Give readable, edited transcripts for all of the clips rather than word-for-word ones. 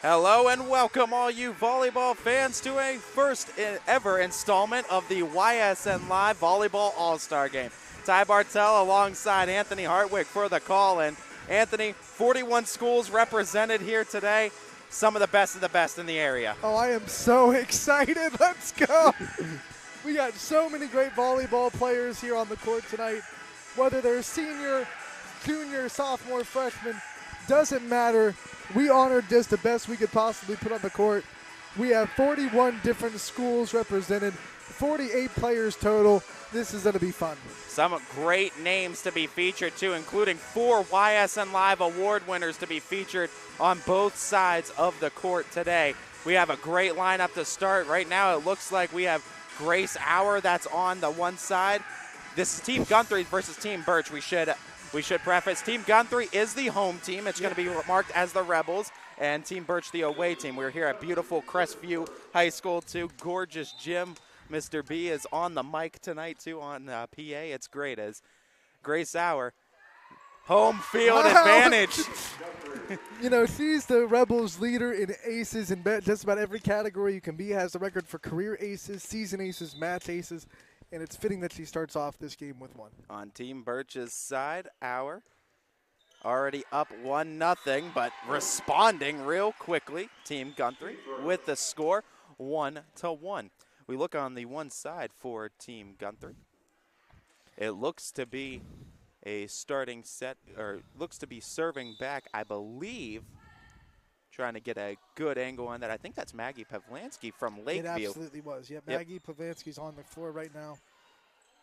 Hello and welcome all you volleyball fans to a first ever installment of the YSN Live Volleyball All-Star Game. Ty Bartell alongside Anthony Hartwick for the call. And Anthony, 41 schools represented here today. Some of the best in the area. Oh, I am so excited. Let's go. We got so many great volleyball players here on the court tonight. Whether they're senior, junior, sophomore, freshman, doesn't matter. We honored just the best we could possibly put on the court. We have 41 different schools represented, 48 players total. This is going to be fun. Some great names to be featured too, including 4 YSN Live Award winners to be featured on both sides of the court today. We have a great lineup to start. Right now it looks like we have Grace Auer that's on the one side. This is Team Guthrie versus Team Birch. We should preface, Team Guthrie is the home team. It's going to be marked as the Rebels, and Team Birch the away team. We're here at beautiful Crestview High School too. Gorgeous gym. Mr. B is on the mic tonight too on PA. It's great as Grace Auer. Home field advantage. You know, she's the Rebels leader in aces in just about every category you can be. Has the record for career aces, season aces, match aces. And it's fitting that she starts off this game with one. On Team Birch's side, Auer already up 1-0, but responding real quickly. Team Guthrie with the score 1-1. We look on the one side for Team Guthrie. It looks to be a starting set, or looks to be serving back, I believe. Trying to get a good angle on that. I think that's Maggie Pavlansky from Lakeview. It absolutely was. Yep, Maggie Pavlansky's on the floor right now.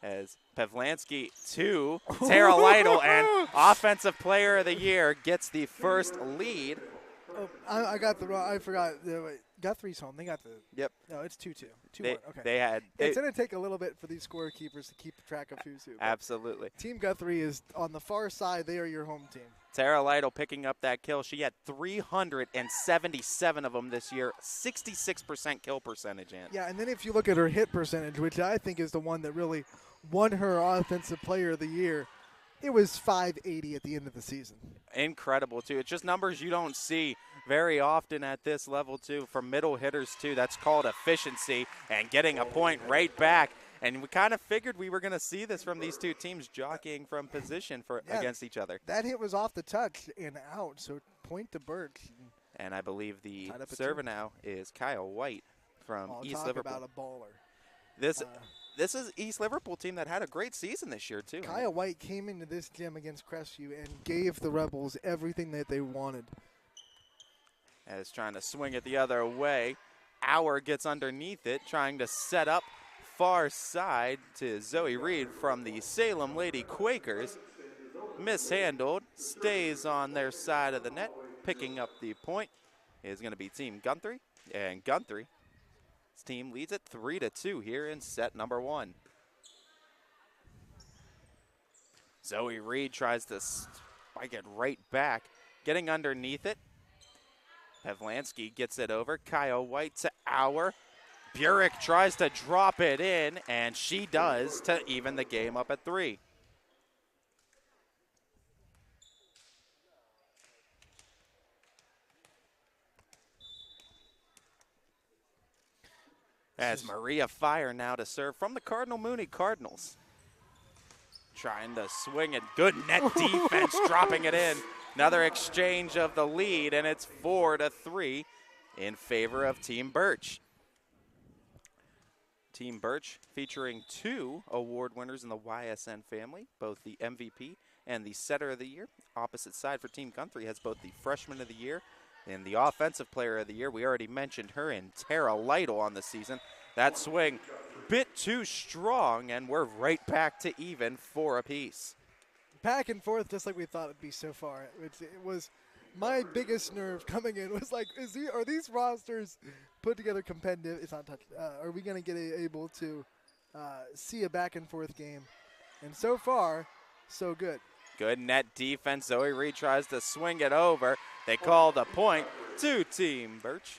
As Pavlansky to Tara Lytle, and Offensive Player of the Year gets the first lead. Oh, I got the wrong. I forgot. Wait, Guthrie's home. They got the. Yep. No, it's 2-2. 2-1. Okay. It's going to take a little bit for these scorekeepers to keep track of who's who. Absolutely. Team Guthrie is on the far side. They are your home team. Tara Lytle picking up that kill. She had 377 of them this year, 66% kill percentage. Yeah, and then if you look at her hit percentage, which I think is the one that really won her Offensive Player of the Year, it was 580 at the end of the season. Incredible, too. It's just numbers you don't see very often at this level, too, from middle hitters, too. That's called efficiency and getting a point right back. And we kind of figured we were going to see this from these two teams jockeying from position against each other. That hit was off the touch and out, so point to Birch. And I believe the server now is Kyle White from East Liverpool. Talk about a baller. This is East Liverpool team that had a great season this year, too. Kyle White came into this gym against Crestview and gave the Rebels everything that they wanted. As trying to swing it the other way. Auer gets underneath it, trying to set up far side to Zoe Reed from the Salem Lady Quakers. Mishandled, stays on their side of the net. Picking up the point is going to be Team Guthrie, and Guthrie's team leads it 3-2 here in set number 1. Zoe Reed tries to spike it right back, getting underneath it. Pavlansky gets it over. Kyle White to Auer. Burek tries to drop it in, and she does to even the game up at 3. As Maria Fire now to serve from the Cardinal Mooney Cardinals. Trying to swing it. Good net defense, dropping it in. Another exchange of the lead, and it's 4-3 in favor of Team Birch. Team Birch featuring 2 award winners in the YSN family, both the MVP and the Setter of the Year. Opposite side for Team Guthrie has both the Freshman of the Year and the Offensive Player of the Year. We already mentioned her in Tara Lytle on the season. That swing, bit too strong, and we're right back to even 4 apiece. Back and forth just like we thought it'd be so far. It was my biggest nerve coming in was like, are these rosters put together competitive? It's not touch. Are we going to get able to see a back and forth game? And so far, so good. Good net defense. Zoe Reed tries to swing it over. They call the point to Team Birch.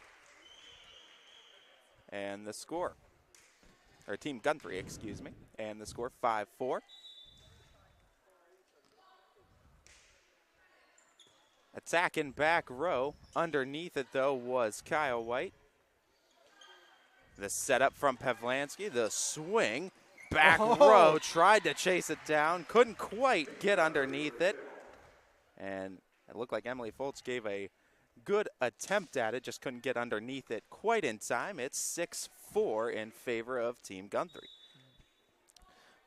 And the score, or Team Guthrie, excuse me. And the score 5-4. A Attacking back row. Underneath it, though, was Kyle White. The setup from Pavlansky. The swing. Back row. Tried to chase it down. Couldn't quite get underneath it. And it looked like Emily Foltz gave a good attempt at it. Just couldn't get underneath it quite in time. It's 6-4 in favor of Team Guthrie.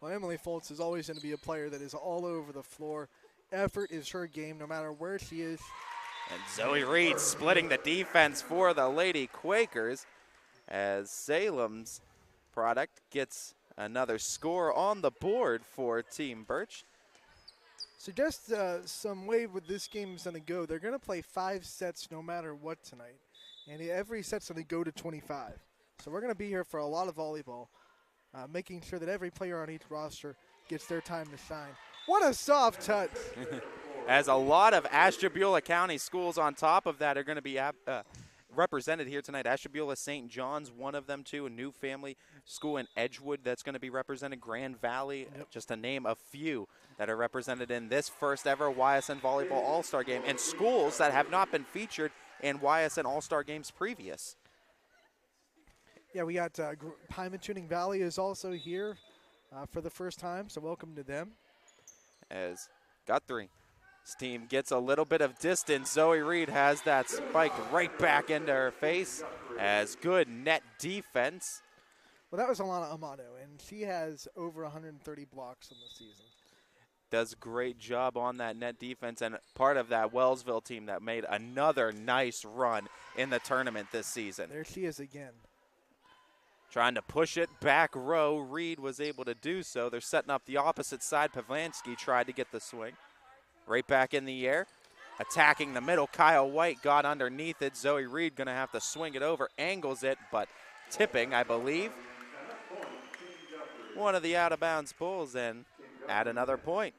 Well, Emily Foltz is always going to be a player that is all over the floor. Effort is her game no matter where she is. And Zoe Reed splitting the defense for the Lady Quakers as Salem's product gets another score on the board for Team Birch. So just some way with this game is going to go. They're going to play 5 sets no matter what tonight. And every set's going to go to 25. So we're going to be here for a lot of volleyball, making sure that every player on each roster gets their time to shine. What a soft touch. As a lot of Ashtabula County schools on top of that are going to be represented here tonight. Ashtabula St. John's, one of them too, a new family school in Edgewood that's going to be represented, Grand Valley, just to name a few that are represented in this first ever YSN Volleyball All-Star Game, and schools that have not been featured in YSN All-Star Games previous. Yeah, we got Pymatuning Valley is also here for the first time, so welcome to them. As Guthrie's team gets a little bit of distance, Zoe Reed has that spike right back into her face as good net defense. Well, that was Alana Amato, and she has over 130 blocks in the season. Does a great job on that net defense, and part of that Wellsville team that made another nice run in the tournament this season. There she is again. Trying to push it back row. Reed was able to do so. They're setting up the opposite side. Pavlansky tried to get the swing. Right back in the air. Attacking the middle. Kyle White got underneath it. Zoe Reed going to have to swing it over. Angles it, but tipping, I believe. One of the out-of-bounds pulls and add another point.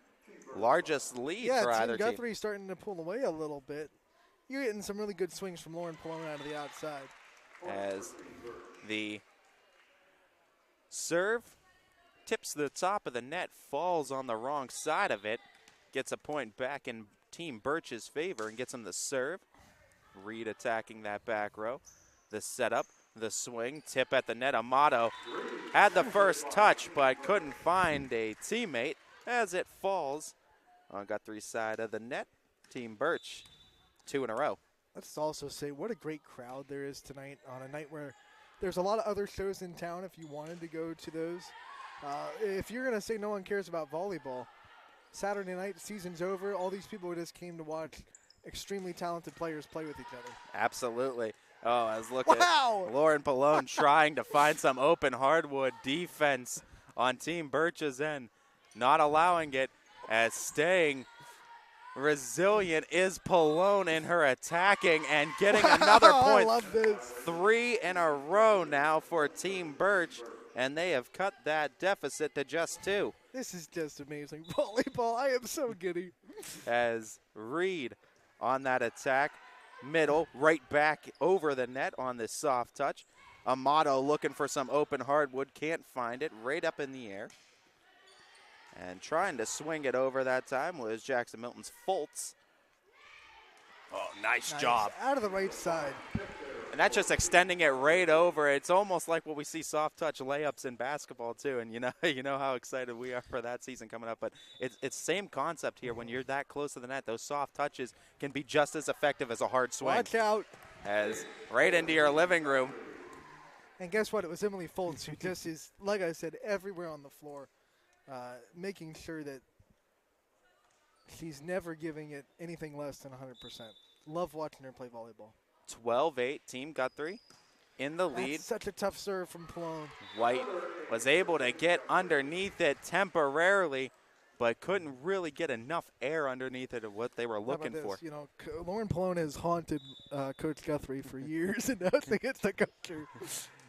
Largest lead for either team. Yeah, Guthrie's starting to pull away a little bit. You're getting some really good swings from Lauren Pallone out of the outside. As the serve tips the top of the net, falls on the wrong side of it, gets a point back in Team Birch's favor and gets him the serve. Reed attacking that back row. The setup, the swing, tip at the net. Amato had the first touch but couldn't find a teammate as it falls on Guthrie's side of the net. Team Birch, 2 in a row. Let's also say what a great crowd there is tonight on a night where there's a lot of other shows in town if you wanted to go to those. If you're going to say no one cares about volleyball, Saturday night, season's over. All these people just came to watch extremely talented players play with each other. Absolutely. Oh, I was looking at Lauren Pallone trying to find some open hardwood defense on Team Birch's end. Not allowing it, as staying resilient is Pallone in her attacking and getting another point. I love this. 3 in a row now for Team Birch, and they have cut that deficit to just 2. This is just amazing. Volleyball, I am so giddy. As Reed on that attack, middle, right back over the net on this soft touch. Amato looking for some open hardwood, can't find it, right up in the air. And trying to swing it over that time was Jackson Milton's Foltz. Oh, nice job. Out of the right side. And that's just extending it right over. It's almost like what we see soft touch layups in basketball too. And you know how excited we are for that season coming up. But it's same concept here. When you're that close to the net, those soft touches can be just as effective as a hard swing. Watch out. As right into your living room. And guess what? It was Emily Foltz who just is, like I said, everywhere on the floor. Making sure that she's never giving it anything less than 100%. Love watching her play volleyball. 12-8, Team Guthrie in the lead. That's such a tough serve from Pallone. White was able to get underneath it temporarily, but couldn't really get enough air underneath it of what they were looking for. You know, Lauren Pallone has haunted Coach Guthrie for years, and nothing gets to coach her.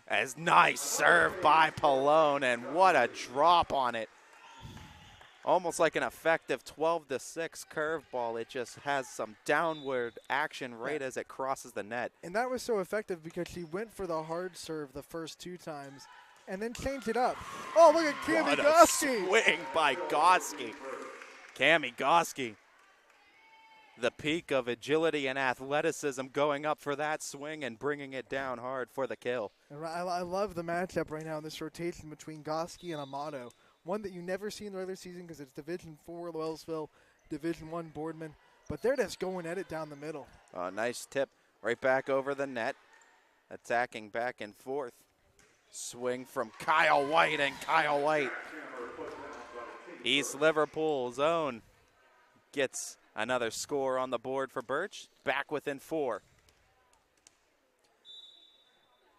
As nice serve by Pallone, and what a drop on it. Almost like an effective 12-6 curveball. It just has some downward action right as it crosses the net. And that was so effective because she went for the hard serve the first 2 times and then changed it up. Oh, look at Cami Goski. What a swing by Goski. Cami Goski. the peak of agility and athleticism going up for that swing and bringing it down hard for the kill. And I love the matchup right now in this rotation between Goski and Amato. One that you never see in the regular season because it's Division IV Louisville, Division I Boardman. But they're just going at it down the middle. Nice tip right back over the net. Attacking back and forth. Swing from Kyle White, and Kyle White, East Liverpool's own, gets another score on the board for Birch. Back within 4.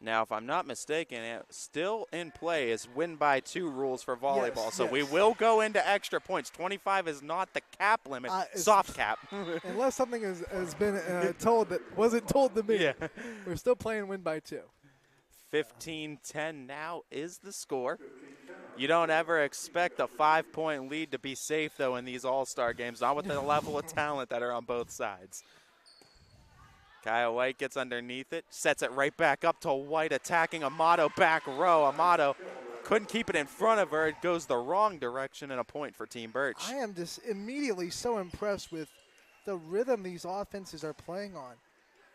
Now, if I'm not mistaken, still in play is win by 2 rules for volleyball. Yes, so yes. we will go into extra points. 25 is not the cap limit, soft cap. Unless something has been told that wasn't told to me. Yeah. We're still playing win by 2. 15-10 now is the score. You don't ever expect a 5-point lead to be safe, though, in these all-star games, not with the level of talent that are on both sides. Kyle White gets underneath it, sets it right back up to White, attacking Amato back row. Amato couldn't keep it in front of her. It goes the wrong direction, and a point for Team Birch. I am just immediately so impressed with the rhythm these offenses are playing on.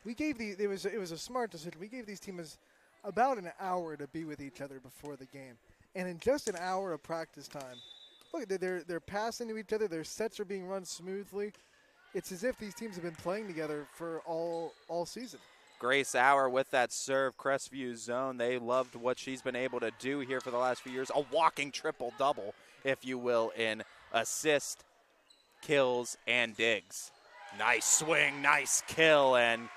We gave it was a smart decision. We gave these teams about an hour to be with each other before the game. And in just an hour of practice time, look, they're passing to each other. Their sets are being run smoothly. It's as if these teams have been playing together for all season. Grace Hour with that serve, Crestview zone. They loved what she's been able to do here for the last few years. A walking triple-double, if you will, in assist, kills, and digs. Nice swing, nice kill, and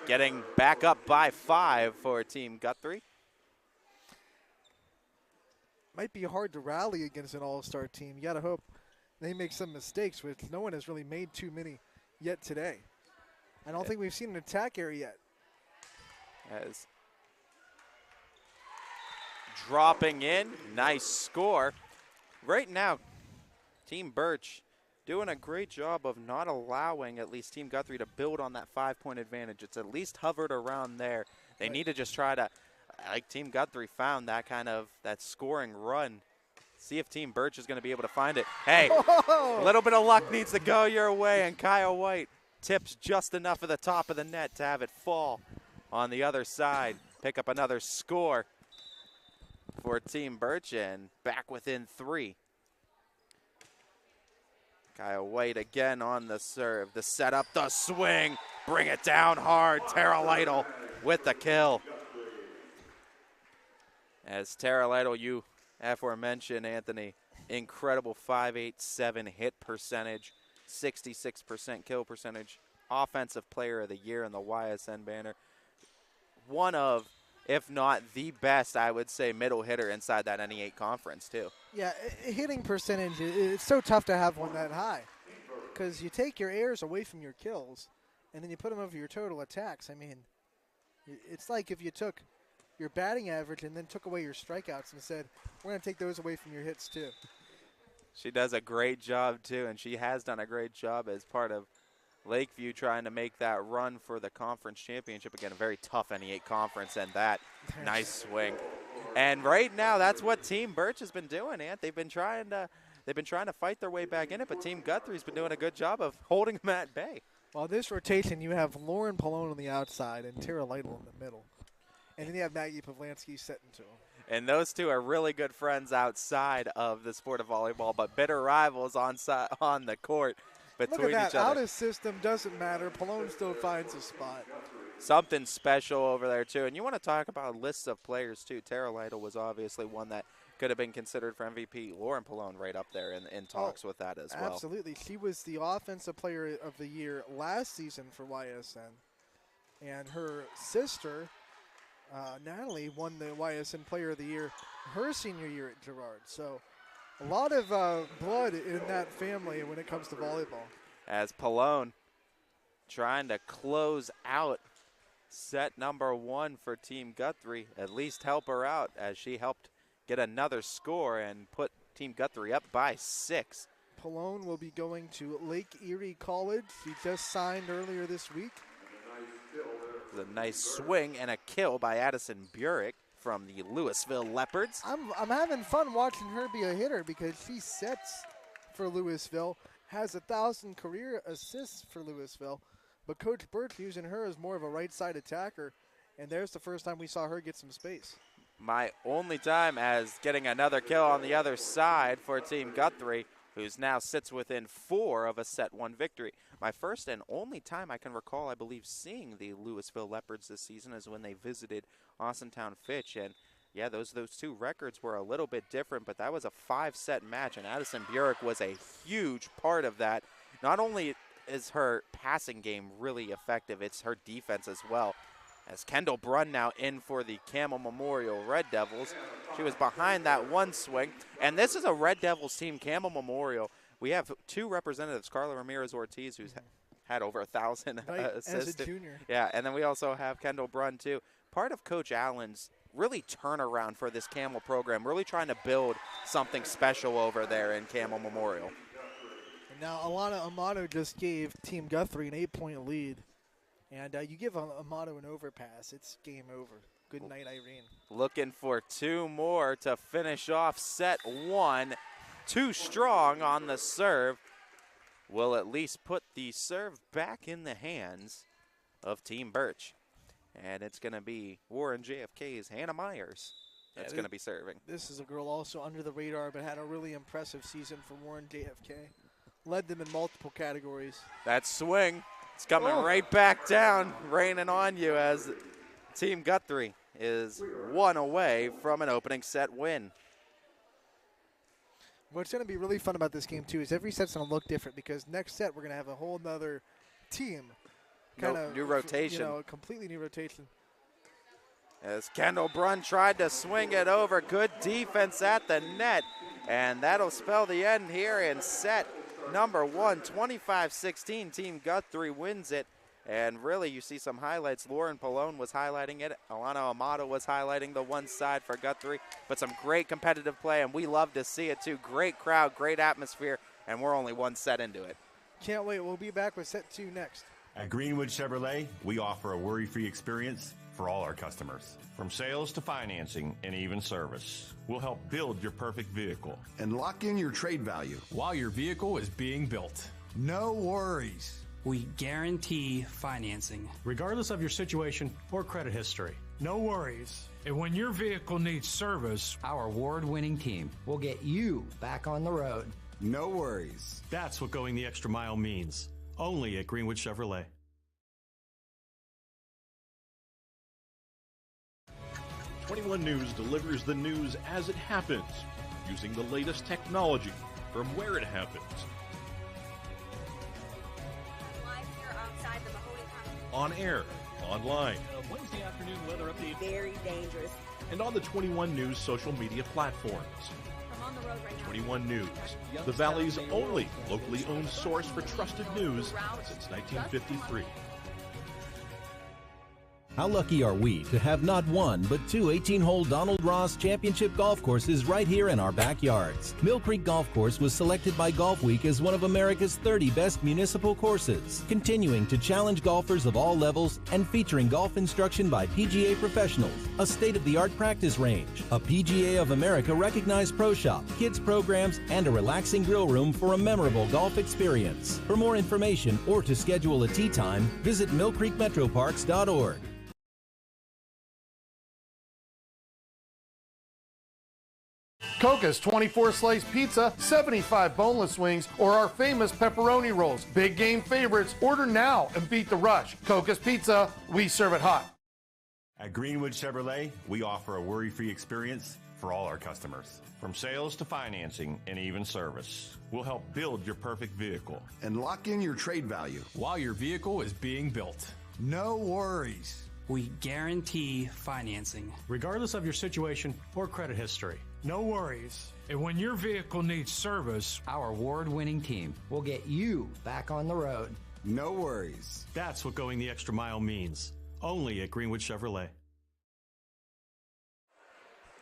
getting back up by 5 for Team Guthrie. Might be hard to rally against an all-star team. You got to hope they make some mistakes, which no one has really made too many yet today. I don't think we've seen an attack area yet. As dropping in, nice score. Right now, Team Birch doing a great job of not allowing at least Team Guthrie to build on that 5-point advantage. It's at least hovered around there. They need to just try to, like Team Guthrie found that scoring run. See if Team Birch is going to be able to find it. Hey, a little bit of luck needs to go your way, and Kyle White tips just enough of the top of the net to have it fall on the other side. Pick up another score for Team Birch, and back within 3. Kyle White again on the serve, the setup, the swing, bring it down hard. Tara Lytle with the kill. As Tara Lytle, you aforementioned, Anthony, incredible 5.87 hit percentage, 66% kill percentage, offensive player of the year in the YSN banner. One of, if not the best, I would say, middle hitter inside that NE8 conference, too. Yeah, hitting percentage, it's so tough to have one that high because you take your airs away from your kills and then you put them over your total attacks. I mean, it's like if you took your batting average and then took away your strikeouts and said, we're going to take those away from your hits too. She does a great job, too, and she has done a great job as part of Lakeview trying to make that run for the conference championship. Again, a very tough NE8 conference, and that nice swing. And right now, that's what Team Birch has been doing, Ant. They've been trying to fight their way back in it, but Team Guthrie's been doing a good job of holding them at bay. Well, this rotation, you have Lauren Pallone on the outside and Tara Lytle in the middle. And then you have Maggie Pavlansky setting to him. And those two are really good friends outside of the sport of volleyball, but bitter rivals on the court between Look at that. each other. Out of system doesn't matter. Pallone still finds a spot. Something special over there, too. And you want to talk about lists of players, too. Tara Lytle was obviously one that could have been considered for MVP. Lauren Pallone right up there in talks with that as well. Absolutely. She was the offensive player of the year last season for YSN. And her sister, Natalie, won the YSN Player of the Year her senior year at Girard. So a lot of blood in that family when it comes to volleyball. As Pallone trying to close out set number 1 for Team Guthrie, at least help her out as she helped get another score and put Team Guthrie up by 6. Pallone will be going to Lake Erie College. He just signed earlier this week. A nice swing and a kill by Addison Burek from the Louisville Leopards. I'm having fun watching her be a hitter because she sets for Louisville has 1,000 career assists for Louisville, but Coach Birch using her as more of a right side attacker, and there's the first time we saw her get some space. My only time as getting another kill on the other side for Team Guthrie, who's now sits within 4 of a set 1 victory. My first and only time I can recall, I believe, seeing the Louisville Leopards this season is when they visited Austintown Fitch. And yeah, those 2 records were a little bit different, but that was a 5-set match, and Addison Burek was a huge part of that. Not only is her passing game really effective, it's her defense as well. As Kendall Brunn now in for the Camel Memorial Red Devils. She was behind that one swing. And this is a Red Devils team, Camel Memorial. We have 2 representatives, Carla Ramirez-Ortiz, who's had over 1,000 assists. As a junior. Yeah, and then we also have Kendall Brunn, too. Part of Coach Allen's really turnaround for this Camel program, really trying to build something special over there in Camel Memorial. And now Alana Amato just gave Team Guthrie an 8-point lead. And you give Amato an overpass, it's game over. Good night, Irene. Looking for 2 more to finish off set 1. Too strong on the serve. Will at least put the serve back in the hands of Team Birch. And it's going to be Warren JFK's Hannah Myers that's going to be serving. This is a girl also under the radar, but had a really impressive season for Warren JFK. Led them in multiple categories. That swing. It's coming right back down, raining on you as Team Guthrie is 1 away from an opening set win. What's going to be really fun about this game, too, is every set's going to look different because next set we're going to have a whole nother team. New rotation. A completely new rotation. As Kendall Brunn tried to swing it over, good defense at the net, and that'll spell the end here in set number 1, 25-16. Team Guthrie wins it. And really, you see some highlights. Lauren Pallone was highlighting it. Alana Amato was highlighting the one side for Guthrie. But some great competitive play, and we love to see it, too. Great crowd, great atmosphere, and we're only 1 set into it. Can't wait. We'll be back with set 2 next. At Greenwood Chevrolet, we offer a worry-free experience for all our customers. From sales to financing and even service, we'll help build your perfect vehicle and lock in your trade value while your vehicle is being built. No worries. We guarantee financing, regardless of your situation or credit history. No worries. And when your vehicle needs service, our award-winning team will get you back on the road. No worries. That's what going the extra mile means. Only at Greenwood Chevrolet. #21 News delivers the news as it happens, using the latest technology from where it happens. Live here outside the Mahoney County. On air, online, Wednesday afternoon weather update. Very dangerous. and on the 21 News social media platforms. I'm on the road right now. 21 News, the Valley's only locally owned source for trusted news since 1953. How lucky are we to have not 1, but 2 18-hole Donald Ross Championship golf courses right here in our backyards. Mill Creek Golf Course was selected by Golf Week as one of America's 30 best municipal courses, continuing to challenge golfers of all levels and featuring golf instruction by PGA professionals, a state-of-the-art practice range, a PGA of America recognized pro shop, kids programs, and a relaxing grill room for a memorable golf experience. For more information or to schedule a tee time, visit millcreekmetroparks.org. Coca's 24-slice pizza, 75 boneless wings, or our famous pepperoni rolls. Big game favorites. Order now and beat the rush. Coca's Pizza, we serve it hot. At Greenwood Chevrolet, we offer a worry-free experience for all our customers. From sales to financing and even service, we'll help build your perfect vehicle and lock in your trade value while your vehicle is being built. No worries. We guarantee financing, regardless of your situation or credit history. No worries. And when your vehicle needs service, our award-winning team will get you back on the road. No worries. That's what going the extra mile means. Only at Greenwood Chevrolet.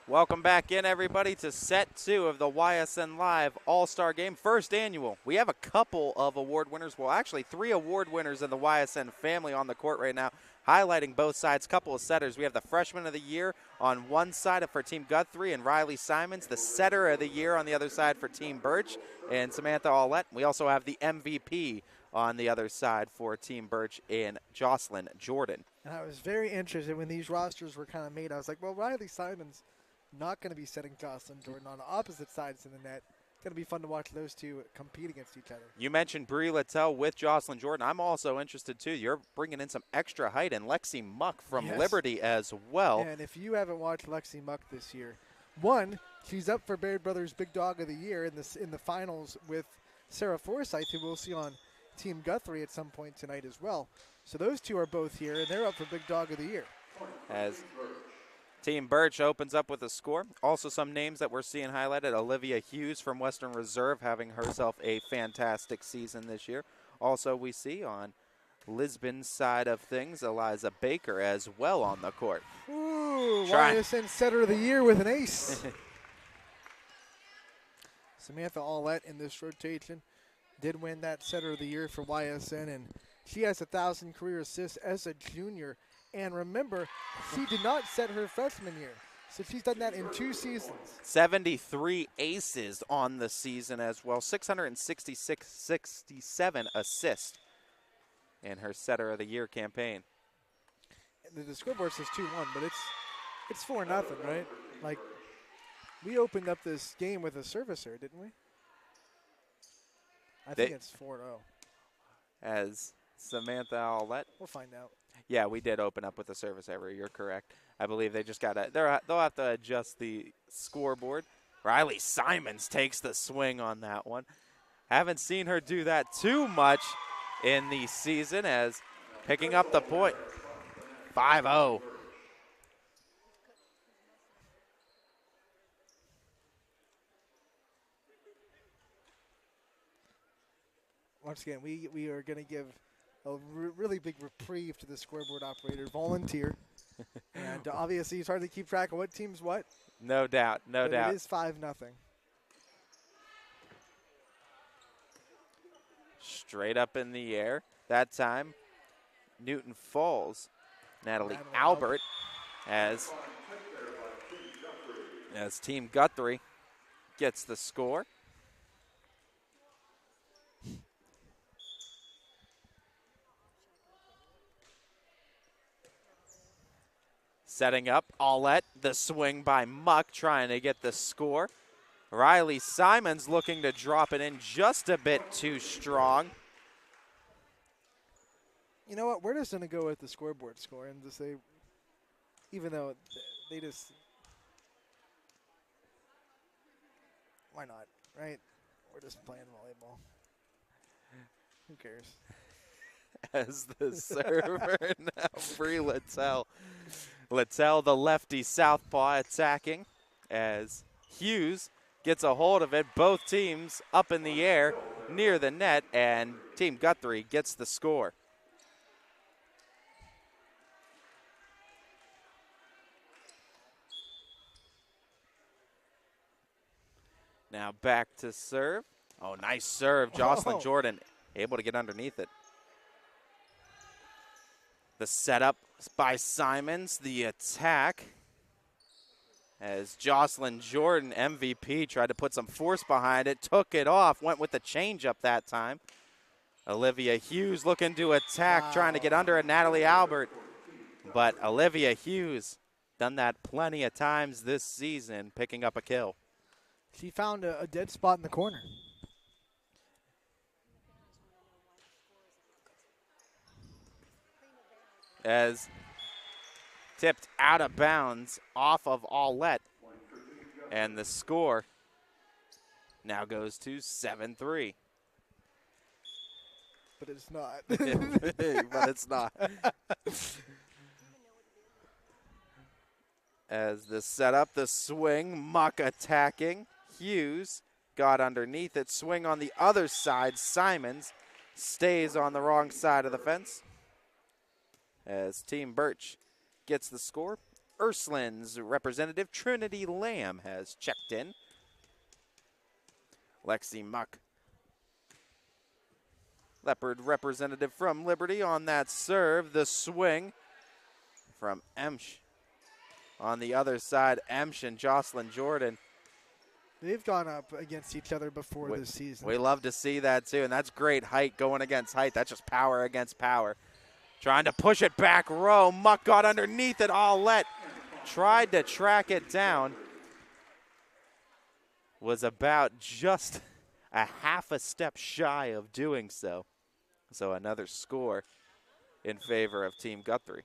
Welcome back in, everybody, to set 2 of the YSN Live All-Star Game, first annual. We have a couple of award winners, well, actually 3 award winners in the YSN family on the court right now. highlighting both sides. Couple of setters. We have the freshman of the year on one side for Team Guthrie and Riley Simons, the setter of the year on the other side for Team Birch and Samantha Aulette. We also have the MVP on the other side for Team Birch in Jocelyn Jordan. And I was very interested when these rosters were kind of made. I was like, well, Riley Simons not going to be setting Jocelyn Jordan on opposite sides of the net. It's going to be fun to watch those two compete against each other. You mentioned Brie Littell with Jocelyn Jordan. I'm also interested, too. You're bringing in some extra height, and Lexi Muck from Liberty as well. And if you haven't watched Lexi Muck this year, one, she's up for Baird Brothers Big Dog of the Year in the finals with Sarah Forsythe, who we'll see on Team Guthrie at some point tonight as well. So those two are both here, and they're up for Big Dog of the Year. As Team Birch opens up with a score. Also some names that we're seeing highlighted. Olivia Hughes from Western Reserve having herself a fantastic season this year. Also we see on Lisbon's side of things, Eliza Baker as well on the court. Ooh, YSN Setter of the Year with an ace. Samantha Aulette in this rotation did win that Setter of the Year for YSN, and she has 1,000 career assists as a junior. And remember, she did not set her freshman year, so she's done that in 2 seasons. 73 aces on the season as well, 667 assists in her Setter of the Year campaign. The scoreboard says 2-1, but it's 4-0, right? Like, we opened up this game with a servicer, didn't we? I think it's 4-0. As Samantha Aulette. We'll find out. Yeah, we did open up with a service error. You're correct. I believe they just got to. They'll have to adjust the scoreboard. Riley Simons takes the swing on that one. Haven't seen her do that too much in the season, as picking up the point. 5-0. Once again, we are going to give a really big reprieve to the scoreboard operator, volunteer. And obviously it's hard to keep track of what team's what. No doubt, no doubt. It is 5-0. Straight up in the air. That time, Newton Falls. Natalie Albert as Team Guthrie gets the score. Setting up, Aulette, the swing by Muck, trying to get the score. Riley Simons looking to drop it in just a bit too strong. You know what? We're just going to go with the scoreboard score and just say, even though they just, why not, right? We're just playing volleyball. Who cares? As the server now, Brie Littell. Littell, the lefty southpaw, attacking as Hughes gets a hold of it. Both teams up in the air near the net, and Team Guthrie gets the score. Now back to serve. Oh, nice serve. Jocelyn Jordan able to get underneath it. The setup by Simons, the attack. As Jocelyn Jordan, MVP, tried to put some force behind it, took it off, went with the changeup that time. Olivia Hughes looking to attack, trying to get under it, Natalie Albert. But Olivia Hughes, done that plenty of times this season, picking up a kill. She found a dead spot in the corner. As tipped out of bounds off of Aulette. And the score now goes to 7-3. But it's not. But it's not. As the setup, the swing, Muck attacking. Hughes got underneath it. Swing on the other side. Simons stays on the wrong side of the fence. As Team Birch gets the score. Ursuline's representative, Trinity Lamb, has checked in. Lexi Muck, Leopard representative from Liberty on that serve. The swing from Emsch. On the other side, Emsch and Jocelyn Jordan. They've gone up against each other before this season. We love to see that, too, and that's great height going against height. That's just power against power. Trying to push it back row. Muck got underneath it. Allette tried to track it down. Was about just a half a step shy of doing so. So another score in favor of Team Guthrie.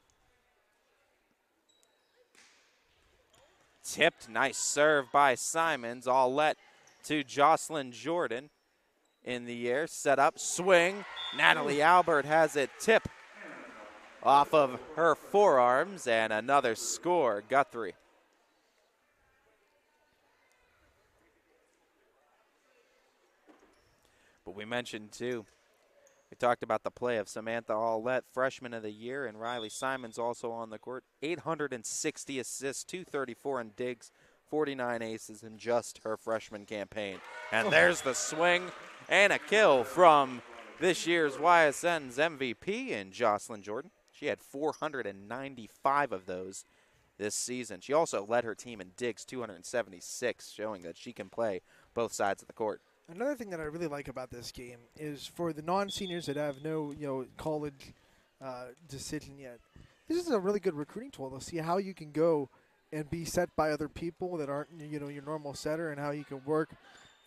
Tipped, nice serve by Simons. Allette to Jocelyn Jordan in the air. Set up, swing. Natalie Albert has it tip off of her forearms, and another score, Guthrie. But we mentioned, too, we talked about the play of Samantha Allette, freshman of the year, and Riley Simons also on the court. 860 assists, 234 in digs, 49 aces in just her freshman campaign. And there's the swing and a kill from this year's YSN's MVP in Jocelyn Jordan. She had 495 of those this season. She also led her team in digs, 276, showing that she can play both sides of the court. Another thing that I really like about this game is for the non-seniors that have no, college decision yet. This is a really good recruiting tool to see how you can go and be set by other people that aren't, your normal setter, and how you can work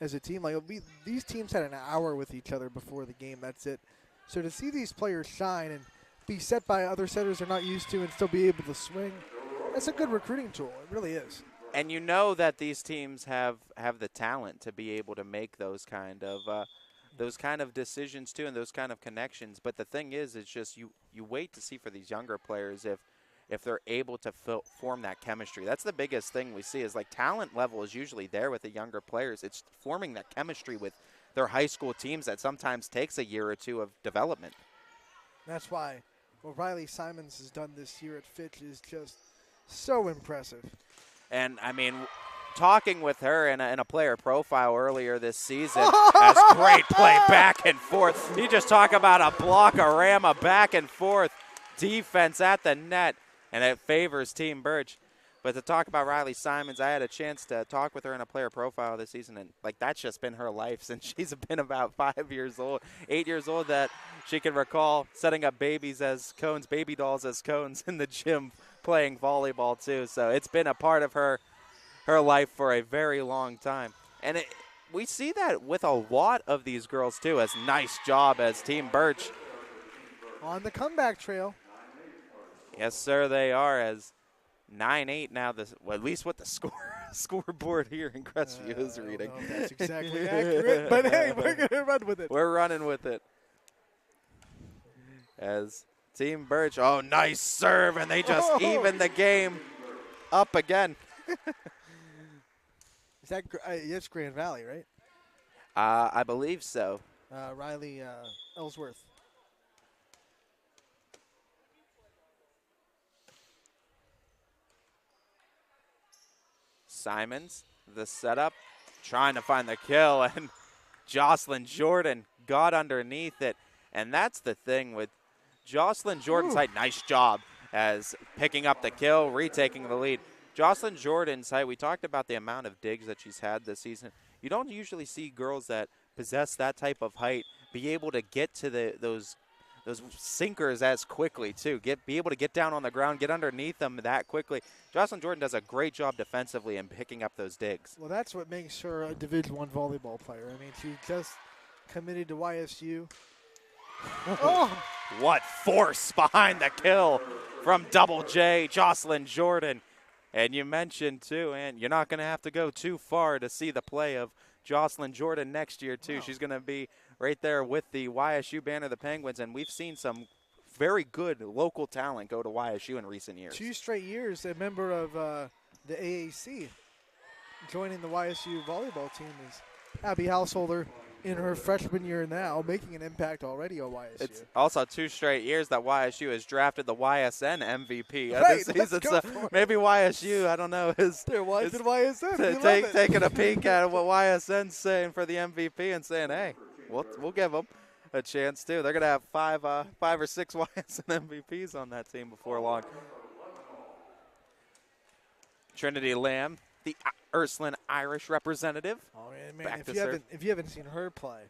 as a team. Like these teams had an hour with each other before the game. That's it. So to see these players shine and be set by other setters they're not used to and still be able to swing, that's a good recruiting tool. It really is. And you know that these teams have the talent to be able to make those kind of decisions too, and those kind of connections. But the thing is, it's just you wait to see for these younger players if they're able to form that chemistry. That's the biggest thing we see is like talent level is usually there with the younger players. It's forming that chemistry with their high school teams that sometimes takes a year or two of development. That's why what Riley Simons has done this year at Fitch is just so impressive. And, I mean, talking with her in a player profile earlier this season, has great play back and forth. You just talk about a block-a-rama back and forth defense at the net, and it favors Team Birch. But to talk about Riley Simons, I had a chance to talk with her in a player profile this season, and, that's just been her life since she's been about 8 years old, that she can recall setting up baby dolls as cones in the gym, playing volleyball too. So it's been a part of her life for a very long time. And we see that with a lot of these girls too, as nice job as Team Birch. On the comeback trail. Yes, sir, they are, as 9-8 now, at least what the scoreboard here in Crestview is reading. I don't know if that's exactly accurate, but hey, we're going to run with it. We're running with it. As Team Birch, nice serve, and they just even the game up again. Is that it's Grand Valley, right? I believe so. Riley Ellsworth. Simons, the setup, trying to find the kill, and Jocelyn Jordan got underneath it. And that's the thing with Jocelyn Jordan's height. Nice job as picking up the kill, retaking the lead. Jocelyn Jordan's height, we talked about the amount of digs that she's had this season. You don't usually see girls that possess that type of height be able to get to those sinkers as quickly, too. Be able to get down on the ground, get underneath them that quickly. Jocelyn Jordan does a great job defensively in picking up those digs. Well, that's what makes her a Division I volleyball player. I mean, she just committed to YSU. What force behind the kill from Double J, Jocelyn Jordan. And you mentioned, too, and you're not going to have to go too far to see the play of Jocelyn Jordan next year, too. Wow. She's going to be right there with the YSU banner, the Penguins, and we've seen some very good local talent go to YSU in recent years. 2 straight years, a member of the AAC joining the YSU volleyball team is Abby Householder in her freshman year now, making an impact already on YSU. It's also 2 straight years that YSU has drafted the YSN MVP this season. So maybe YSU, I don't know, is YSN. Taking a peek at what YSN's saying for the MVP and saying, hey, we'll give them a chance too. They're going to have 5 or 6 YSN MVPs on that team before long. Trinity Lamb, the Ursuline Irish representative. Oh, man, Back if to you, serve. if you haven't seen her play,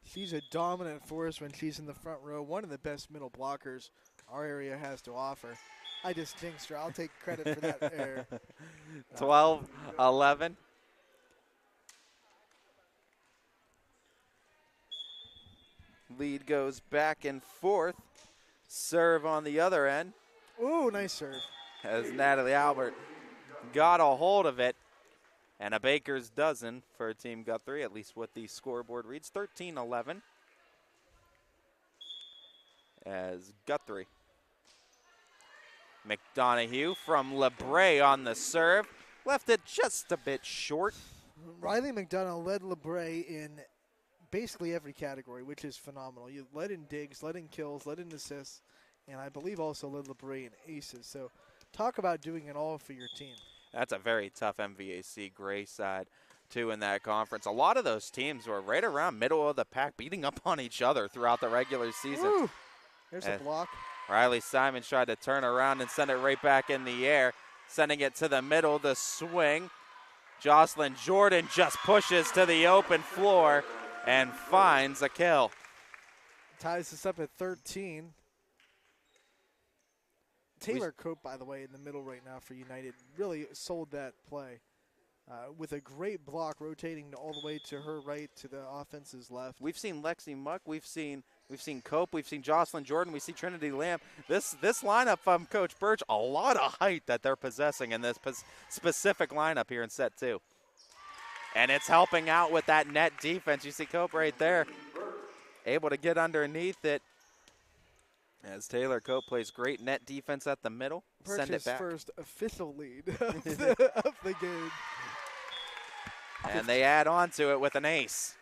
she's a dominant force when she's in the front row. One of the best middle blockers our area has to offer. I just jinxed her. I'll take credit for that error. 12-11. Lead goes back and forth. Serve on the other end. Ooh, nice serve. As Natalie Albert got a hold of it. And a baker's dozen for Team Guthrie, at least what the scoreboard reads. 13-11. As Guthrie. McDonough from LeBray on the serve. Left it just a bit short. Riley McDonough led LeBray in basically every category, which is phenomenal. You led in digs, led in kills, led in assists, and I believe also led LeBray in aces. So talk about doing it all for your team. That's a very tough MVAC Gray side, too, in that conference. A lot of those teams were right around middle of the pack, beating up on each other throughout the regular season. Ooh, there's a block. Riley Simons tried to turn around and send it right back in the air, sending it to the middle, the swing. Jocelyn Jordan just pushes to the open floor and finds a kill. Ties us up at 13. Taylor Cope, by the way, in the middle right now for United, really sold that play with a great block rotating all the way to her right to the offense's left. We've seen Lexi Muck, we've seen Cope, we've seen Jocelyn Jordan, we see Trinity Lamb. This lineup from Coach Birch, a lot of height that they're possessing in this specific lineup here in set 2. And it's helping out with that net defense. You see Cope right there, able to get underneath it. As Taylor Cope plays great net defense at the middle. Send it back. First official lead of the game. And they add on to it with an ace.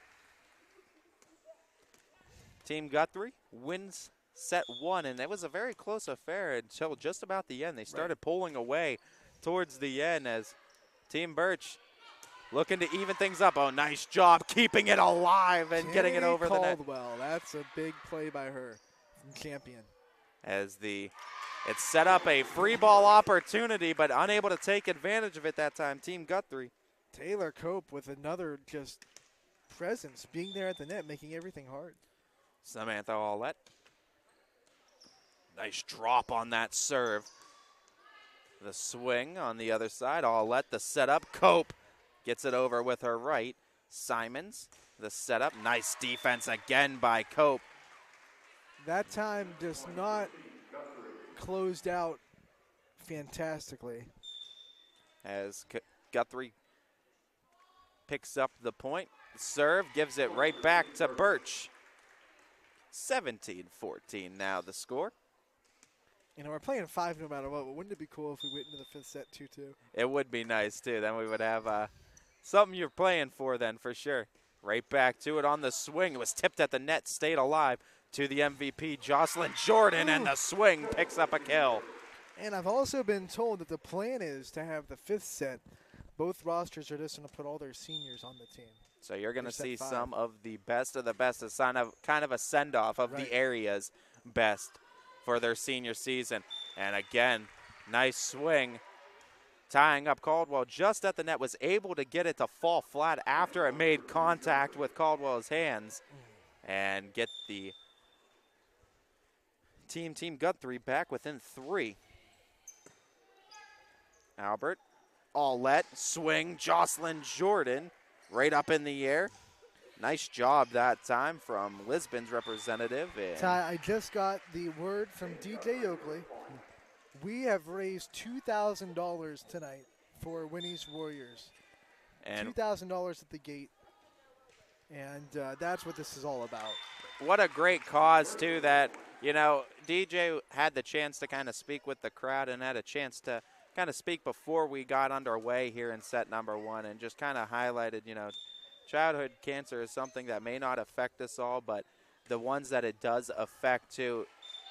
Team Guthrie wins set 1, and it was a very close affair until just about the end. They started pulling away towards the end as Team Birch looking to even things up. Oh, nice job keeping it alive and getting it over the net. Caldwell, that's a big play by her from Champion. As it set up a free ball opportunity, but unable to take advantage of it that time, Team Guthrie. Taylor Cope with another just presence, being there at the net, making everything hard. Samantha Aulette. Nice drop on that serve. The swing on the other side. Aulette, the setup. Cope gets it over with her right. Simons, the setup. Nice defense again by Cope. That time just not closed out fantastically. As Guthrie picks up the point. Serve gives it right back to Birch. 17-14 now the score. You know, we're playing 5 no matter what, but wouldn't it be cool if we went into the 5th set 2-2? It would be nice, too. Then we would have something you're playing for then, for sure. Right back to it on the swing. It was tipped at the net, stayed alive to the MVP, Jocelyn Jordan, and the swing picks up a kill. And I've also been told that the plan is to have the 5th set. Both rosters are just going to put all their seniors on the team. So you're going to see some of the best, as kind of a send-off of the area's best for their senior season. And again, nice swing. Tying up Caldwell just at the net, was able to get it to fall flat after it made contact with Caldwell's hands and get the Team Guthrie back within 3. Albert, Aulette, swing, Jocelyn Jordan right up in the air. Nice job that time from Lisbon's representative. Ty, I just got the word from DJ Oakley. We have raised $2,000 tonight for Winnie's Warriors. And $2,000 at the gate. And that's what this is all about. What a great cause, too, that, you know, DJ had the chance to kind of speak with the crowd and had a chance to kind of speak before we got underway here in set number 1 and just kind of highlighted, you know, childhood cancer is something that may not affect us all, but the ones that it does affect, too,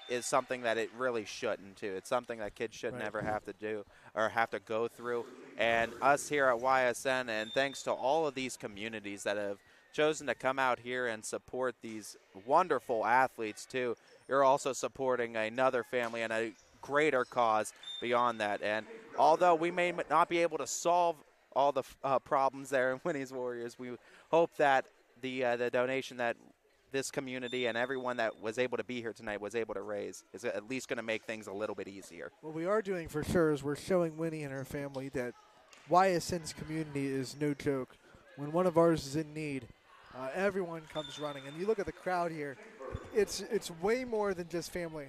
is something that it really shouldn't, too. It's something that kids should never have to do or have to go through. And us here at YSN, and thanks to all of these communities that have chosen to come out here and support these wonderful athletes, too, you're also supporting another family and a greater cause beyond that. And although we may not be able to solve all the problems there in Winnie's Warriors, we hope that the donation that this community and everyone that was able to be here tonight was able to raise is at least going to make things a little bit easier. What we are doing for sure is we're showing Winnie and her family that YSN's community is no joke. When one of ours is in need, everyone comes running. And you look at the crowd here, it's way more than just family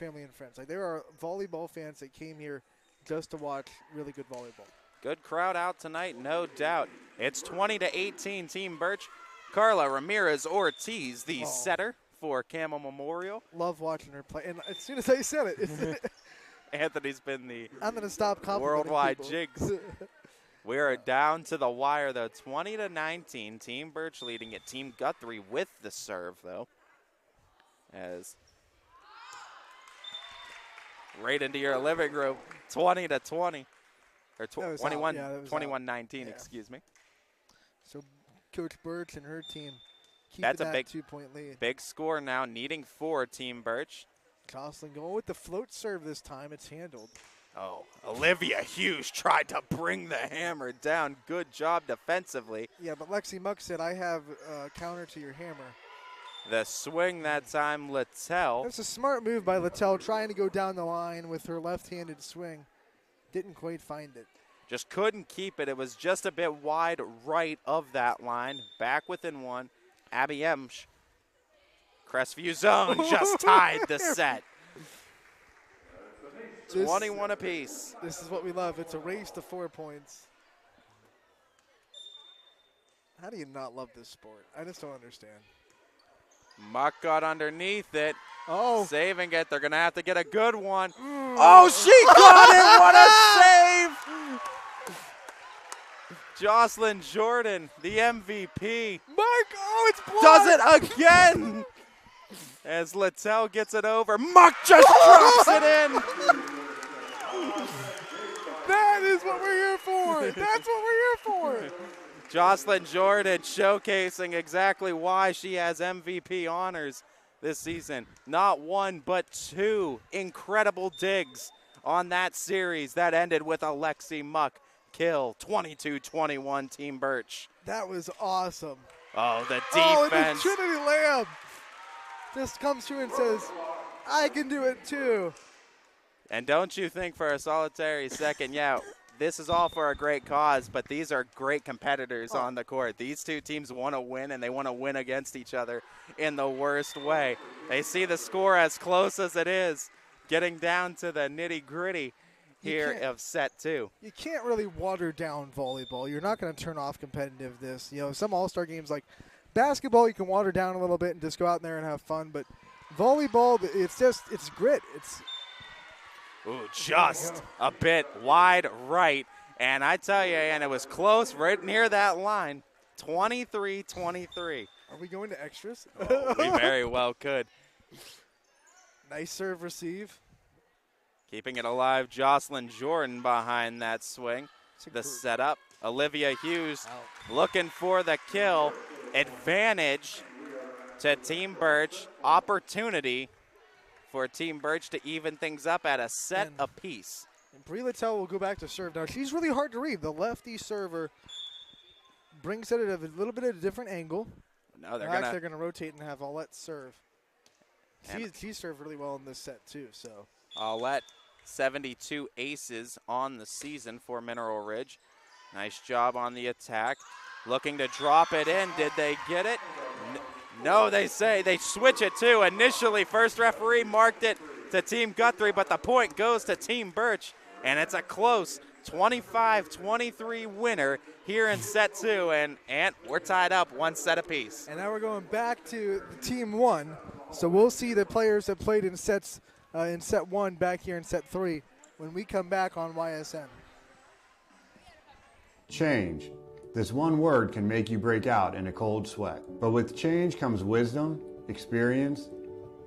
and friends. Like, there are volleyball fans that came here just to watch really good volleyball. Good crowd out tonight, no doubt. It's 20-18 Team Birch. Carla Ramirez-Ortiz, the setter for Camel Memorial. Love watching her play. And as soon as I said it, Anthony's been the I'm going to stop worldwide people. jigs. We are down to the wire, though, 20-19. Team Birch leading it. Team Guthrie with the serve, though. As right into your living room, 20-20. Or 21-19, excuse me. So Coach Birch and her team keeping That's a that big 2-point lead. Big score now, needing 4, Team Birch. Jocelyn going with the float serve this time. It's handled. Oh, Olivia Hughes tried to bring the hammer down. Good job defensively. Yeah, but Lexi Muck said, I have counter to your hammer. The swing that time, Littell. That's a smart move by Littell, trying to go down the line with her left-handed swing. Didn't quite find it. Just couldn't keep it. It was just a bit wide right of that line. Back within one. Abby Emsch. Crestview zone just tied the set. 21 apiece. This is what we love. It's a race to 4 points. How do you not love this sport? I just don't understand. Muck got underneath it. Oh. Saving it. They're going to have to get a good one. Oh, she got it. What a save. Jocelyn Jordan, the MVP. Mike, it's blocked. Does it again. As Littell gets it over. Muck just drops it in. That is what we're here for. That's what we're here for. Jocelyn Jordan showcasing exactly why she has MVP honors this season. Not one, but 2 incredible digs on that series that ended with a Lexi Muck kill. 22-21 Team Birch. That was awesome. Oh, the defense. Oh, and the Trinity Lamb just comes through and says, I can do it too. And don't you think for a solitary second, yeah, this is all for a great cause, but these are great competitors on the court. These two teams want to win, and they want to win against each other in the worst way. They see the score as close as it is, getting down to the nitty-gritty here of set 2. You can't really water down volleyball. You're not going to turn off competitiveness. You know, some all-star games like basketball, you can water down a little bit and just go out in there and have fun, but volleyball, it's grit. Ooh, just a bit wide right. And I tell you, and it was close right near that line. 23-23. Are we going to extras? Oh, we very well could. Nice serve receive. Keeping it alive, Jocelyn Jordan behind that swing. The setup, Olivia Hughes looking for the kill. Advantage to Team Birch. Opportunity for Team Birch to even things up at a set apiece. And Brie Littell will go back to serve. Now, she's really hard to read. The lefty server brings it at a little bit of a different angle. No, they're going to rotate and have Aulette serve. She served really well in this set, too. So Aulette, 72 aces on the season for Mineral Ridge. Nice job on the attack. Looking to drop it in. Did they get it? No, they say they switch it too. Initially, first referee marked it to Team Guthrie, but the point goes to Team Birch, and it's a close 25-23 winner here in set 2, and we're tied up 1 set apiece. And now we're going back to Team 1, so we'll see the players that played in set 1 back here in set 3 when we come back on YSN. Change. This one word can make you break out in a cold sweat. But with change comes wisdom, experience,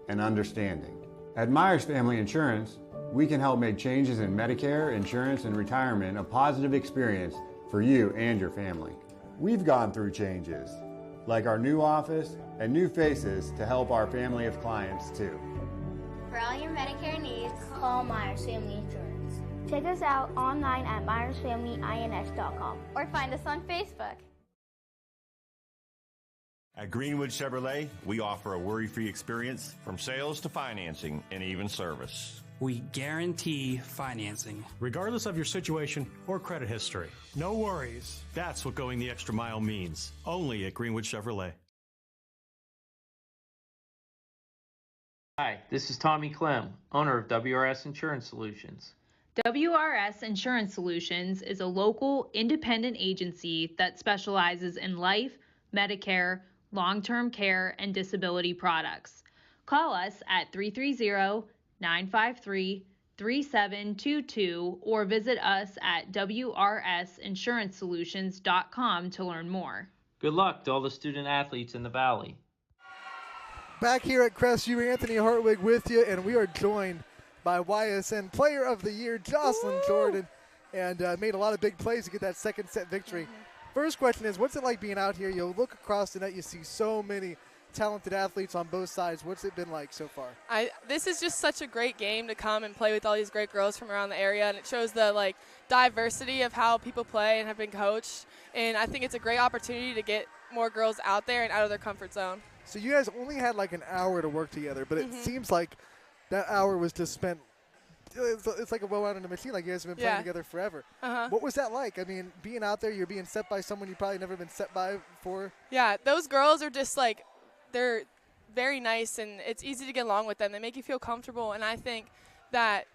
and understanding. At Myers Family Insurance, we can help make changes in Medicare, insurance, and retirement a positive experience for you and your family. We've gone through changes, like our new office and new faces to help our family of clients too. For all your Medicare needs, call Myers Family Insurance. Check us out online at MyersFamilyINS.com or find us on Facebook. At Greenwood Chevrolet, we offer a worry-free experience from sales to financing and even service. We guarantee financing. Regardless of your situation or credit history. No worries. That's what going the extra mile means. Only at Greenwood Chevrolet. Hi, this is Tommy Clem, owner of WRS Insurance Solutions. WRS Insurance Solutions is a local independent agency that specializes in life, Medicare, long-term care, and disability products. Call us at 330-953-3722 or visit us at wrsinsurancesolutions.com to learn more. Good luck to all the student athletes in the Valley. Back here at Crestview, Anthony Hartwig with you, and we are joined by YSN Player of the Year, Jocelyn Jordan, and made a lot of big plays to get that second set victory. First question is, what's it like being out here? You look across the net, you see so many talented athletes on both sides. What's it been like so far? This is just such a great game to come and play with all these great girls from around the area, and it shows the diversity of how people play and have been coached. And I think it's a great opportunity to get more girls out there and out of their comfort zone. So you guys only had like an hour to work together, but it seems like that hour was just spent. It's like a well-out in a machine. Like you guys have been playing together forever. What was that like? I mean, being out there, you're being set by someone you probably never been set by before. Yeah, those girls are just they're very nice, and it's easy to get along with them. They make you feel comfortable, and I think that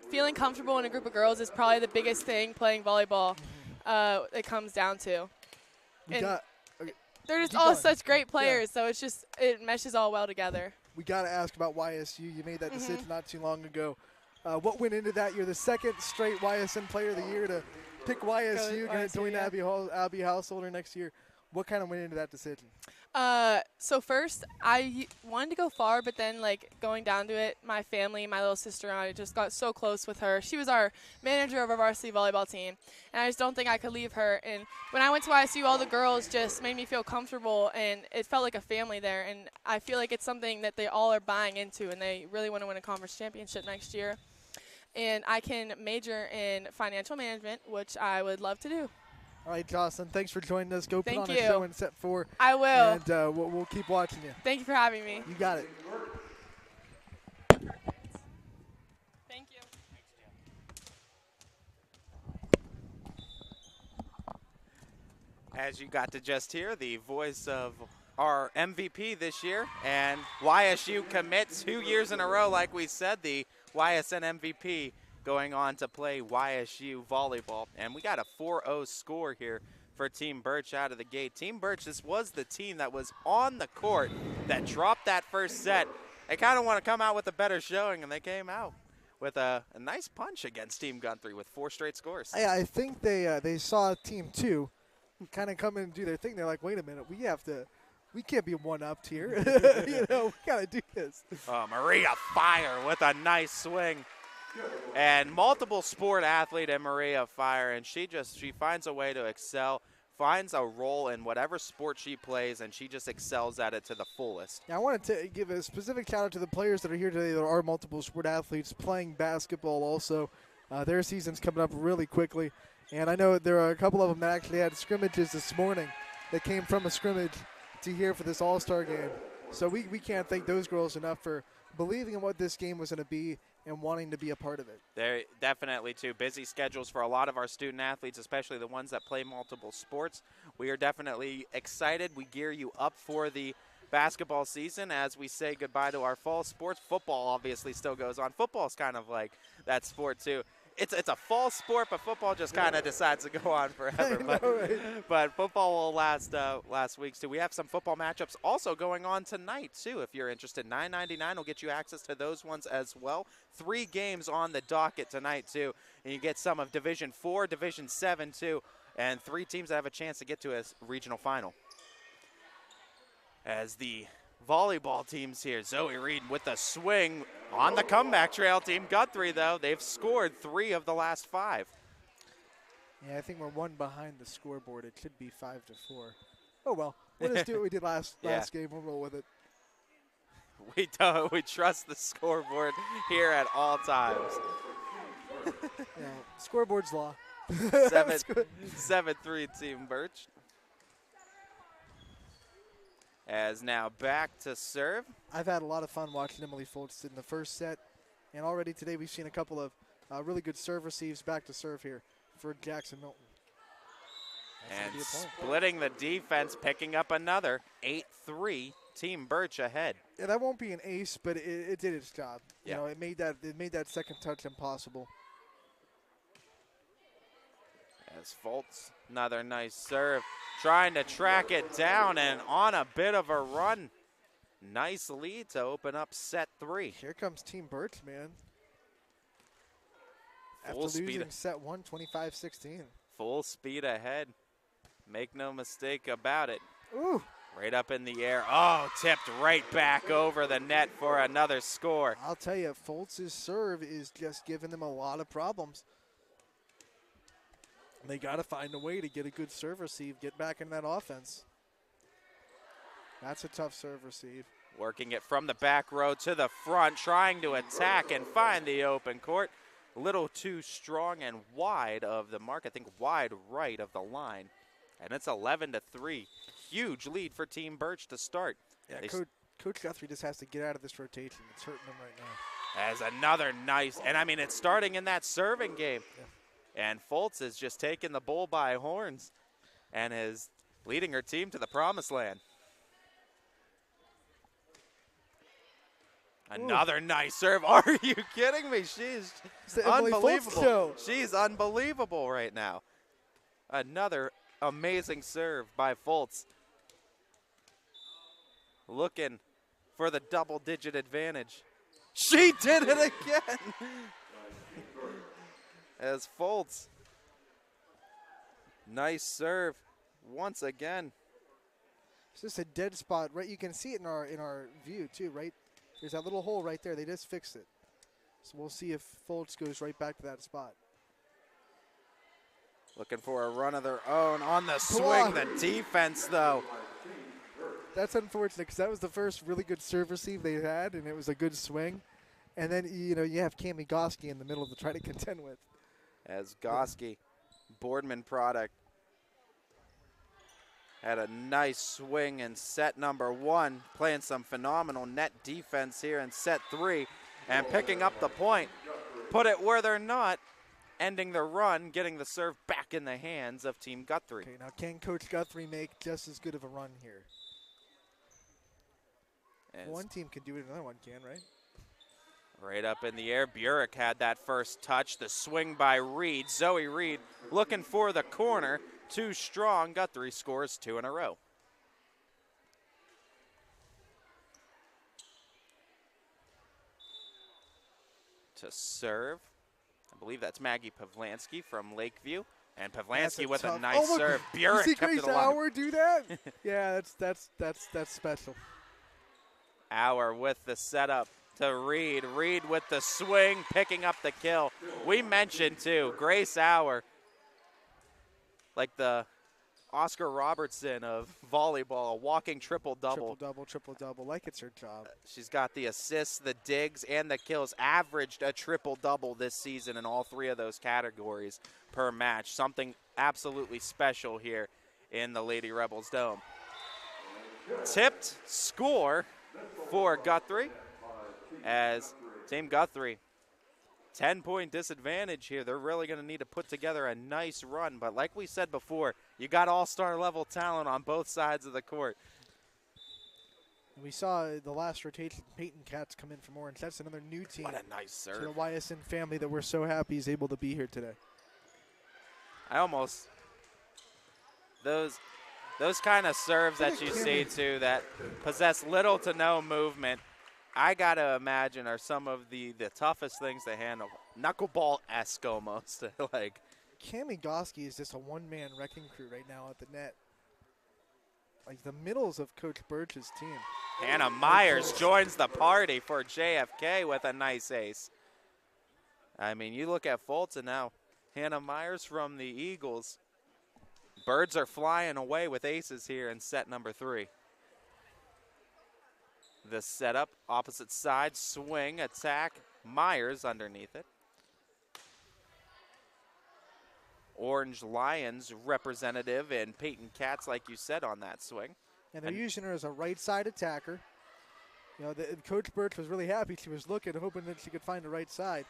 feeling comfortable in a group of girls is probably the biggest thing playing volleyball it comes down to. They're just all such great players, so it meshes all well together. We got to ask about YSU. You made that decision not too long ago. What went into that? You're the second straight YSN Player of the Year to pick YSU, going to join Abby Householder next year. What kind of went into that decision? So first, I wanted to go far, but then going down to it, my family, my little sister and I just got so close with her. She was our manager of our varsity volleyball team, and I just don't think I could leave her. And when I went to YSU, all the girls just made me feel comfortable, and it felt like a family there. And I feel like it's something that they all are buying into, and they really want to win a conference championship next year. And I can major in financial management, which I would love to do. All right, Jocelyn, thanks for joining us. Go put on a you. show in set 4. I will. And we'll keep watching you. Thank you for having me. You got it. Thank you. As you got to just hear, the voice of our MVP this year, and YSU commits 2 years in a row, like we said, the YSN MVP going on to play YSU volleyball. And we got a 4-0 score here for Team Birch out of the gate. Team Birch, this was the team that was on the court that dropped that first set. They kind of want to come out with a better showing, and they came out with a nice punch against Team Guthrie with 4 straight scores. Yeah, I think they saw Team 2 kind of come in and do their thing. They're like, wait a minute, we can't be one-upped here. We got to do this. Maria Fire with a nice swing. And multiple sport athlete in Maria Fire, and she finds a way to excel, finds a role in whatever sport she plays, and she just excels at it to the fullest. Yeah, I wanted to give a specific shout out to the players that are here today that are multiple sport athletes playing basketball also. Their season's coming up really quickly, and I know there are a couple of them that actually had scrimmages this morning that came from a scrimmage to here for this All-Star game. So we can't thank those girls enough for believing in what this game was going to be and wanting to be a part of it. They're definitely too busy schedules for a lot of our student athletes, especially the ones that play multiple sports. We are definitely excited. We gear you up for the basketball season as we say goodbye to our fall sports. Football obviously still goes on. Football is kind of like that sport too. It's a fall sport, but football just kind of decides to go on forever. But football will last weeks too. We have some football matchups also going on tonight too. If you're interested, $9.99 will get you access to those ones as well. 3 games on the docket tonight too, and you get some of Division 4, Division 7 too, and 3 teams that have a chance to get to a regional final. As the volleyball teams here, Zoe Reed with a swing on the comeback trail. Team Guthrie, though, they've scored 3 of the last 5. Yeah, I think we're 1 behind the scoreboard. It should be 5-4. Oh, well, we'll just do what we did last game. We'll roll with it. We trust the scoreboard here at all times. Yeah, scoreboard's law. 7-3 Team Birch. As now back to serve. I've had a lot of fun watching Emily Foltz in the first set, and already today we've seen a couple of really good serve receives back to serve here for Jackson Milton. And splitting the defense, picking up another 8-3 Team Birch ahead. Yeah, that won't be an ace, but it did its job. Yeah. You know, it made that second touch impossible. As Foltz, another nice serve, trying to track it down and on a bit of a run. Nice lead to open up set 3. Here comes Team Birch, man. Full After speed. losing set 1, 25-16. Full speed ahead. Make no mistake about it. Ooh. Right up in the air. Oh, tipped right back over the net for another score. I'll tell you, Foltz's serve is just giving them a lot of problems. They got to find a way to get a good serve receive, get back in that offense. That's a tough serve receive. Working it from the back row to the front, trying to attack and find the open court. A little too strong and wide of the mark. I think wide right of the line. And it's 11-3. Huge lead for Team Birch to start. Yeah, Coach Guthrie just has to get out of this rotation. It's hurting him right now. As another nice, and I mean, it's starting in that serving game. Yeah. And Foltz is just taking the bull by horns and is leading her team to the promised land. Another nice serve. Are you kidding me? She's unbelievable. She's unbelievable right now. Another amazing serve by Foltz. Looking for the double-digit advantage. She did it again. As Foltz. Nice serve once again. It's just a dead spot, right? You can see it in our view too, right? There's that little hole right there. They just fixed it. So we'll see if Foltz goes right back to that spot. Looking for a run of their own on the swing. The defense, though. That's unfortunate because that was the first really good serve receive they had, and it was a good swing. And then, you know, you have Cami Goski in the middle to try to contend with. As Goski, Boardman product, had a nice swing in set number 1, playing some phenomenal net defense here in set 3, and picking up the point. Put it where they're not, ending the run, getting the serve back in the hands of Team Guthrie. Okay, now can Coach Guthrie make just as good of a run here? One team can do it, another one can, right? Right up in the air. Burek had that first touch. The swing by Reed. Zoe Reed looking for the corner. Too strong. Guthrie scores 2 in a row. To serve, I believe that's Maggie Pavlansky from Lakeview. And Pavlansky with a nice serve. Burek see kept Grace it alive. Hour do that? Yeah, that's special. Hour with the setup to Reed. Reed with the swing, picking up the kill. We mentioned, too, Grace Hour, like the Oscar Robertson of volleyball, a walking triple-double. Triple-double, like it's her job. She's got the assists, the digs, and the kills. Averaged a triple-double this season in all 3 of those categories per match. Something absolutely special here in the Lady Rebels Dome. Tipped score for Guthrie as Team Guthrie, 10-point disadvantage here. They're really going to need to put together a nice run. But like we said before, you got all-star level talent on both sides of the court. We saw the last rotation, Peyton Katz come in from Orange. That's another new team. What a nice serve. To the YSN family that we're so happy is able to be here today. Those kind of serves that you see, too, that possess little to no movement, I got to imagine are some of the toughest things to handle. Knuckleball-esque almost. Like, Cami Goski is just a one-man wrecking crew right now at the net. Like the middles of Coach Birch's team. Hannah Myers joins the party for JFK with a nice ace. I mean, you look at Fulton now. Hannah Myers from the Eagles. Birds are flying away with aces here in set number 3. The setup, opposite side, swing, attack. Myers underneath it. Orange Lions representative and Peyton Katz, like you said, on that swing. And they're using her as a right side attacker. You know, Coach Birch was really happy. She was looking, hoping that she could find the right side.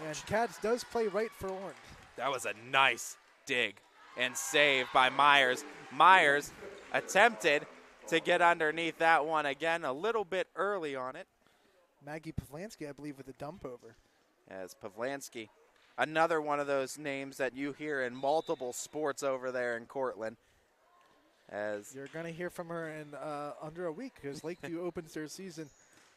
And Katz does play right for Orange. That was a nice dig and save by Myers. Myers attempted to get underneath that one again, a little bit early on it. Maggie Pavlansky, I believe, with a dump over. As Pavlansky, another one of those names that you hear in multiple sports over there in Cortland. As you're going to hear from her in under a week because Lakeview opens their season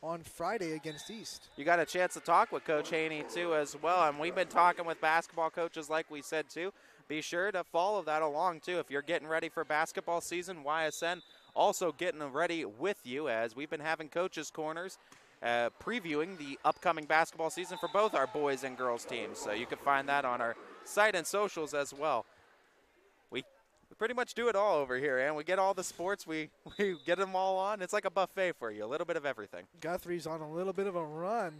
on Friday against East. You got a chance to talk with Coach Haney, too, as well. And we've been talking with basketball coaches, like we said, too. Be sure to follow that along, too. If you're getting ready for basketball season, YSN also getting ready with you, as we've been having coaches' corners previewing the upcoming basketball season for both our boys and girls teams. So you can find that on our site and socials as well. We pretty much do it all over here, and we get all the sports. We get them all on. It's like a buffet for you, a little bit of everything. Guthrie's on a little bit of a run.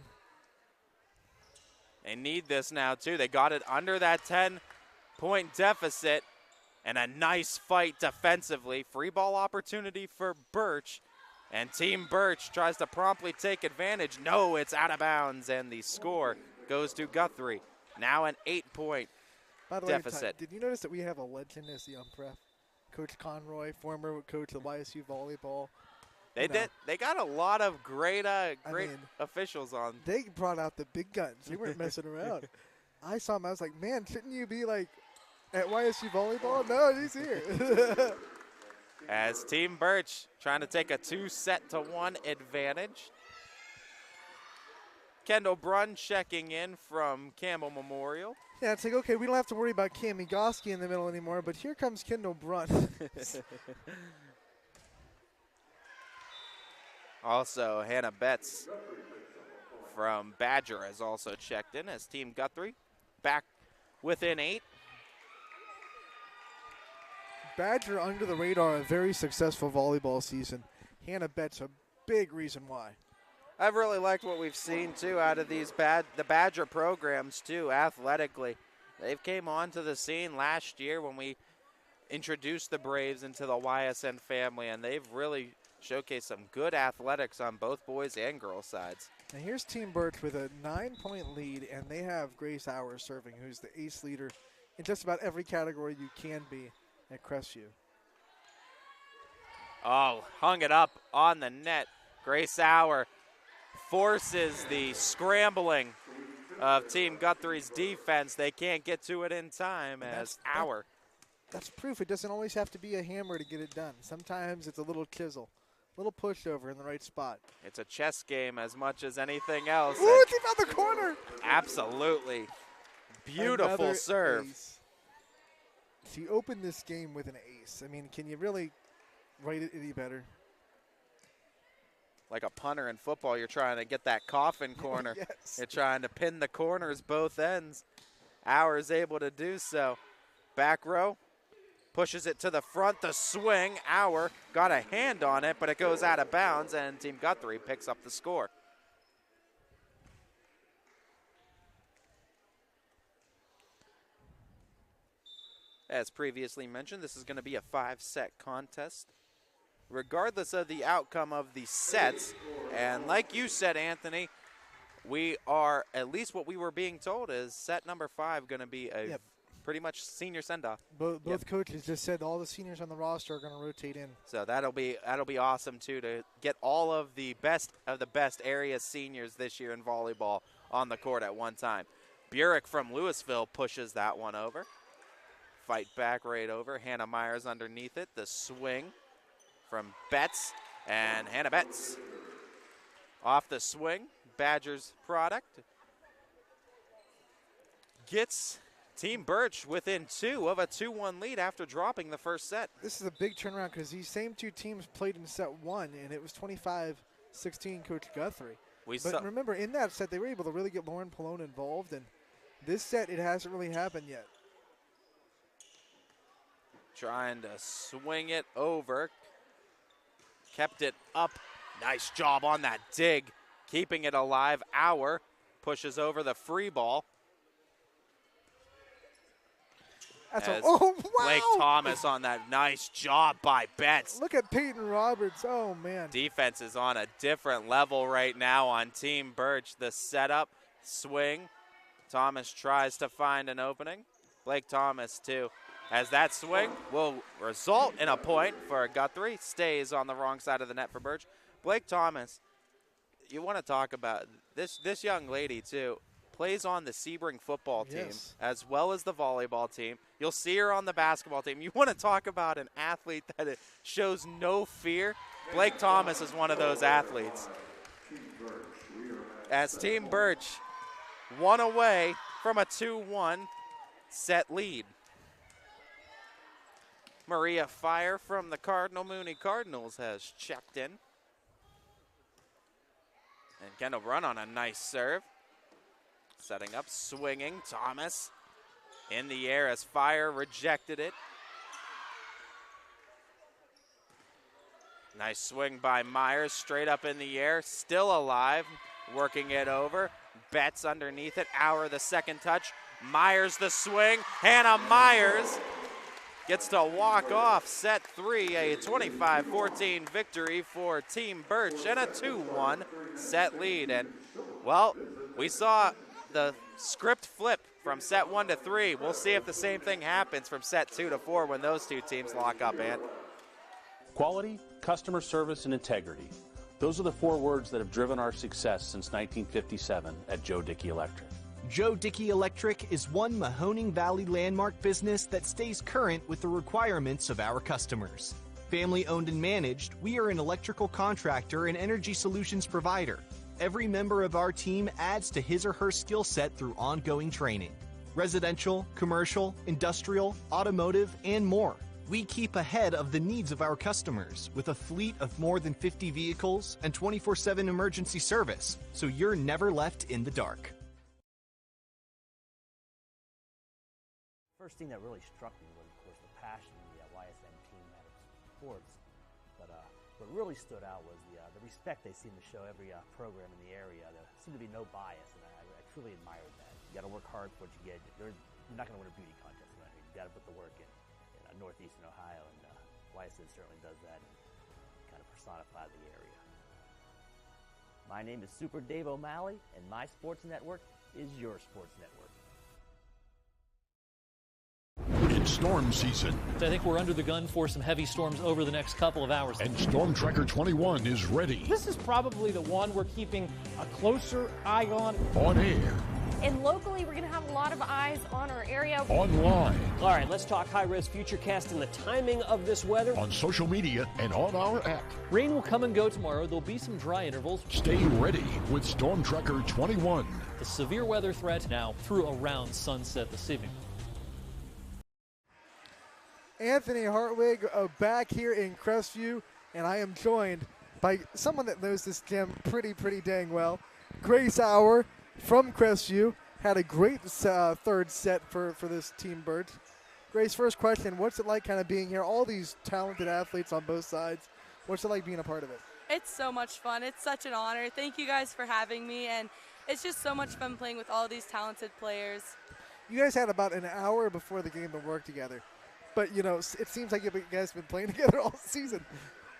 They need this now, too. They got it under that 10-point deficit, and a nice fight defensively. Free ball opportunity for Birch, and Team Birch tries to promptly take advantage. No, it's out of bounds, and the score goes to Guthrie. Now an 8-point deficit. Way, Ty, did you notice that we have a legend as the umpire? Coach Conroy, former coach of YSU volleyball. They did. They got a lot of great officials on. They brought out the big guns. They weren't messing around. I saw him. I was like, man, shouldn't you be like at YSU volleyball? No, he's here. As Team Birch trying to take a 2-1 advantage. Kendall Brunn checking in from Campbell Memorial. Yeah, it's like, okay, we don't have to worry about Cami Goski in the middle anymore, but here comes Kendall Brunn. Also, Hannah Betts from Badger has also checked in as Team Guthrie back within 8. Badger under the radar, a very successful volleyball season. Hannah Betts, a big reason why. I've really liked what we've seen, too, out of these the Badger programs, too, athletically. They've came onto the scene last year when we introduced the Braves into the YSN family, and they've really showcased some good athletics on both boys and girls sides. And here's Team Birch with a 9-point lead, and they have Grace Hours serving, who's the ace leader in just about every category you can be at Crestview. Oh, hung it up on the net. Grace Hour forces the scrambling of Team Guthrie's defense. They can't get to it in time as Hour. That's proof it doesn't always have to be a hammer to get it done. Sometimes it's a little chisel, a little pushover in the right spot. It's a chess game as much as anything else. Ooh, deep out the corner. Absolutely. Beautiful Another serve. Ace. She opened this game with an ace. I mean, can you really write it any better? Like a punter in football, you're trying to get that coffin corner. Yes. You're trying to pin the corners both ends. Hour is able to do so. Back row, pushes it to the front. The swing, Hour got a hand on it, but it goes out of bounds, and Team Guthrie picks up the score. As previously mentioned, this is going to be a 5-set contest, regardless of the outcome of the sets. And like you said, Anthony, we are, at least what we were being told, is set number 5 going to be a pretty much senior send-off. Both coaches just said all the seniors on the roster are going to rotate in. So that'll be awesome too, to get all of the best area seniors this year in volleyball on the court at one time. Burek from Louisville pushes that one over. Fight back right over. Hannah Myers underneath it. The swing from Betts, and Hannah Betts off the swing. Badgers product gets Team Birch within 2 of a 2-1 lead after dropping the first set. This is a big turnaround because these same two teams played in set 1, and it was 25-16 Coach Guthrie. But remember, in that set, they were able to really get Lauren Pallone involved, and this set, it hasn't really happened yet. Trying to swing it over. Kept it up. Nice job on that dig. Keeping it alive. Hour pushes over the free ball. That's as oh, wow. Blake Thomas on that nice job by Betts. Look at Peyton Roberts. Oh, man. Defense is on a different level right now on Team Birch. The setup, swing. Thomas tries to find an opening. Blake Thomas, too. As that swing will result in a point for Guthrie. Stays on the wrong side of the net for Birch. Blake Thomas, you want to talk about this young lady, too. Plays on the Sebring football team as well as the volleyball team. You'll see her on the basketball team. You want to talk about an athlete that shows no fear? Blake Thomas is one of those athletes. As Team Birch one away from a 2-1 set lead. Maria Fire from the Cardinal Mooney Cardinals has checked in. And Kendall Brunn on a nice serve. Setting up, swinging. Thomas in the air as Fire rejected it. Nice swing by Myers, straight up in the air, still alive, working it over. Betts underneath it, Auer the second touch. Myers the swing, Hannah Myers gets to walk off set 3, a 25-14 victory for Team Birch and a 2-1 set lead. And, well, we saw the script flip from set 1 to 3. We'll see if the same thing happens from set 2 to 4 when those two teams lock up, Ant. Quality, customer service, and integrity. Those are the 4 words that have driven our success since 1957 at Joe Dickey Electric. Joe Dickey Electric is one Mahoning Valley landmark business that stays current with the requirements of our customers. Family owned and managed, we are an electrical contractor and energy solutions provider. Every member of our team adds to his or her skill set through ongoing training. Residential, commercial, industrial, automotive, and more. We keep ahead of the needs of our customers with a fleet of more than 50 vehicles and 24/7 emergency service, so you're never left in the dark. First thing that really struck me was, of course, the passion the YSN team had of sports. But what really stood out was the respect they seem to show every program in the area. There seemed to be no bias, and I truly admired that. You got to work hard for what you get. You're not going to win a beauty contest around here. You got to put the work in northeastern Ohio, and YSN certainly does that and kind of personify the area. My name is Super Dave O'Malley, and my sports network is your sports network. It's storm season. I think we're under the gun for some heavy storms over the next couple of hours. And Storm Tracker 21 is ready. This is probably the one we're keeping a closer eye on. On air. And locally, we're going to have a lot of eyes on our area. Online. All right, let's talk high-risk futurecast and the timing of this weather. On social media and on our app. Rain will come and go tomorrow. There'll be some dry intervals. Stay ready with Storm Tracker 21. The severe weather threat now through around sunset this evening. Anthony Hartwig back here in Crestview, and I am joined by someone that knows this gym pretty dang well. Grace Auer from Crestview had a great third set for this Team Birch. Grace, first question, what's it like kind of being here? All these talented athletes on both sides. What's it like being a part of it? It's so much fun. It's such an honor. Thank you guys for having me, and it's just so much fun playing with all these talented players. You guys had about an hour before the game to work together. But, you know, it seems like you guys have been playing together all season.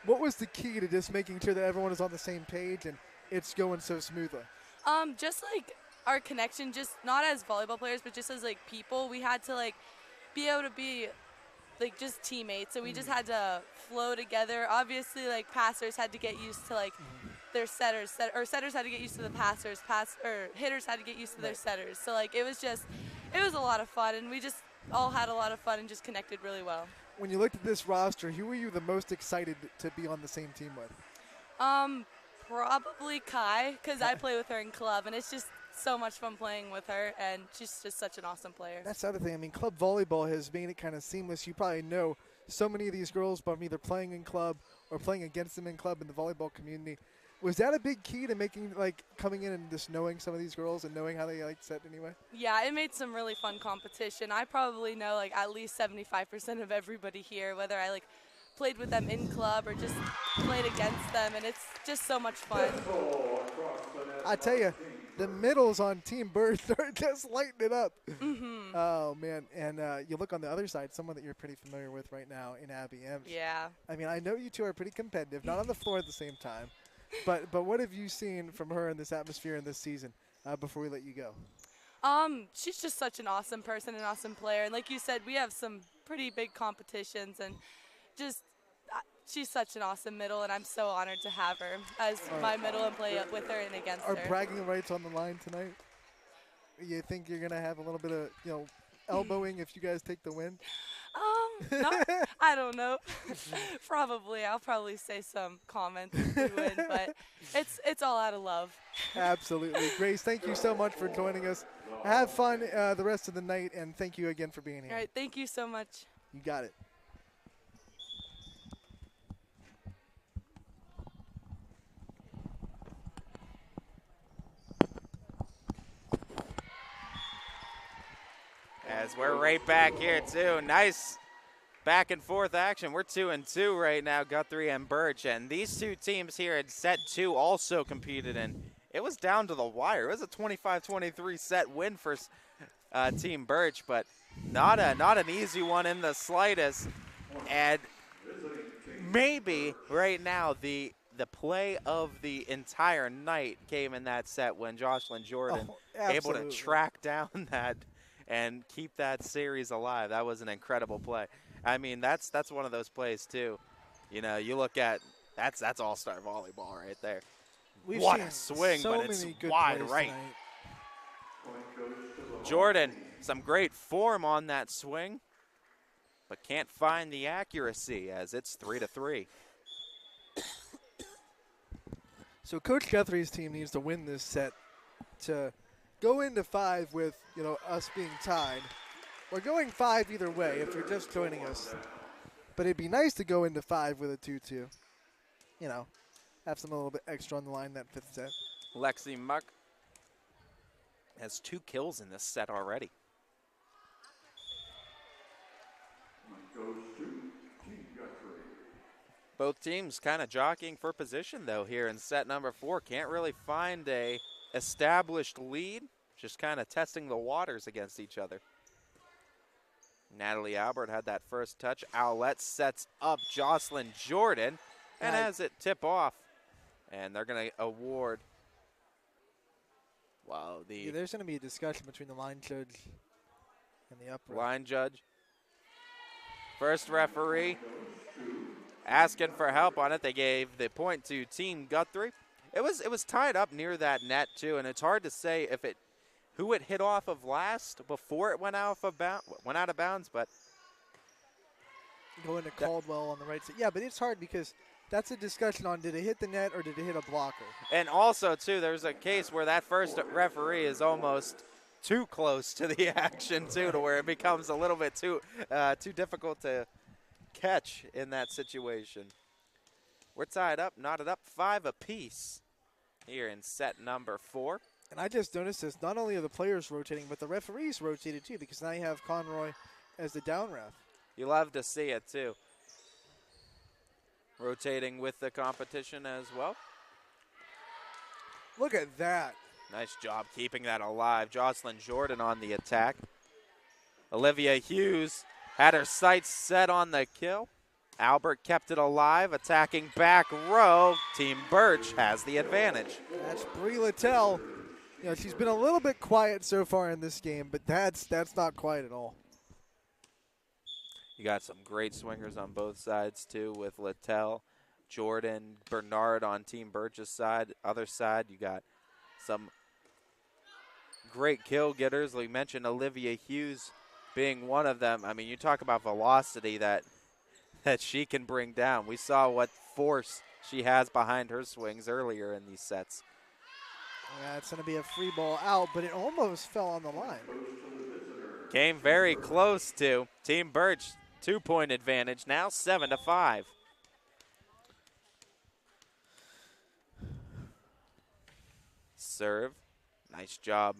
What was the key to just making sure that everyone is on the same page and it's going so smoothly? Just, like, our connection, just not as volleyball players, but just as, like, people. We had to, like, be able to be, like, just teammates. So we just had to flow together. Obviously, like, passers had to get used to, like, their setters. Or setters had to get used to the passers. Or hitters had to get used to their setters. So, like, it was a lot of fun. And we just all had a lot of fun and just connected really well. When you looked at this roster, who were you the most excited to be on the same team with? Probably Kai, because I play with her in club, and it's just so much fun playing with her, and she's just such an awesome player. That's the other thing. I mean, club volleyball has made it kind of seamless. You probably know so many of these girls from either playing in club or playing against them in club in the volleyball community. Was that a big key to making, like, coming in and just knowing some of these girls and knowing how they, like, set anyway? Yeah, it made some really fun competition. I probably know, like, at least 75% of everybody here, whether I, like, played with them in club or just played against them, and it's just so much fun. I tell you, the middles on Team Birch are just lighting it up. Mm-hmm. Oh, man. And you look on the other side, someone that you're pretty familiar with right now in Abby Imps. Yeah. I mean, I know you two are pretty competitive, not on the floor at the same time. But what have you seen from her in this atmosphere in this season before we let you go? She's just such an awesome person, an awesome player. And like you said, we have some pretty big competitions. And just she's such an awesome middle, and I'm so honored to have her as my middle and play with her and against her. Are bragging rights on the line tonight? You think you're going to have a little bit of, elbowing if you guys take the win? I don't know. Probably. I'll probably say some comments if we win, but it's all out of love. Absolutely. Grace, thank you so much for joining us. Have fun the rest of the night, and thank you again for being here. All right. Thank you so much. You got it. As we're right back here, too. Nice back and forth action. We're 2-2 right now, Guthrie and Birch. And these two teams here in set 2 also competed in. It was down to the wire. It was a 25-23 set win for Team Birch, but not an easy one in the slightest. And maybe right now the play of the entire night came in that set when Jocelyn Jordan able to track down that and keep that series alive. That was an incredible play. I mean, that's one of those plays too. You look at that's all-star volleyball right there. What a swing, but it's wide right. Jordan, some great form on that swing, but can't find the accuracy as it's 3-3. So Coach Guthrie's team needs to win this set to go into 5 with, us being tied. We're going 5 either way if you're just joining us. But it'd be nice to go into 5 with a 2-2. Have some a little bit extra on the line that 5th set. Lexi Muck has 2 kills in this set already. Both teams kind of jockeying for position, though, here in set number 4. Can't really find a established lead, just kind of testing the waters against each other. Natalie Albert had that first touch. Owlette sets up Jocelyn Jordan and has it tip off. And they're going to award. Wow, there's going to be a discussion between the line judge and the upright. Line judge. First referee asking for help on it. They gave the point to Team Guthrie. It was tied up near that net too, and it's hard to say who it hit off of last before it went out of bounds. But going to Caldwell on the right side. Yeah, but it's hard because that's a discussion on did it hit the net or did it hit a blocker. And also too, there's a case where that first referee is almost too close to the action too, to where it becomes a little bit too difficult to catch in that situation. We're tied up, knotted up 5 apiece here in set number 4. And I just noticed this, not only are the players rotating, but the referees rotated too, because now you have Conroy as the down ref. You love to see it too. Rotating with the competition as well. Look at that. Nice job keeping that alive. Jocelyn Jordan on the attack. Olivia Hughes had her sights set on the kill. Albert kept it alive, attacking back row. Team Birch has the advantage. That's Brie Littell. She's been a little bit quiet so far in this game, but that's not quiet at all. You got some great swingers on both sides too, with Littell, Jordan, Bernard on Team Birch's side. Other side, you got some great kill getters. We mentioned Olivia Hughes being one of them. I mean, you talk about velocity that she can bring down. We saw what force she has behind her swings earlier in these sets. Yeah, it's going to be a free ball out, but it almost fell on the line. Came very close to Team Birch. 2-point advantage now, 7-5. Serve. Nice job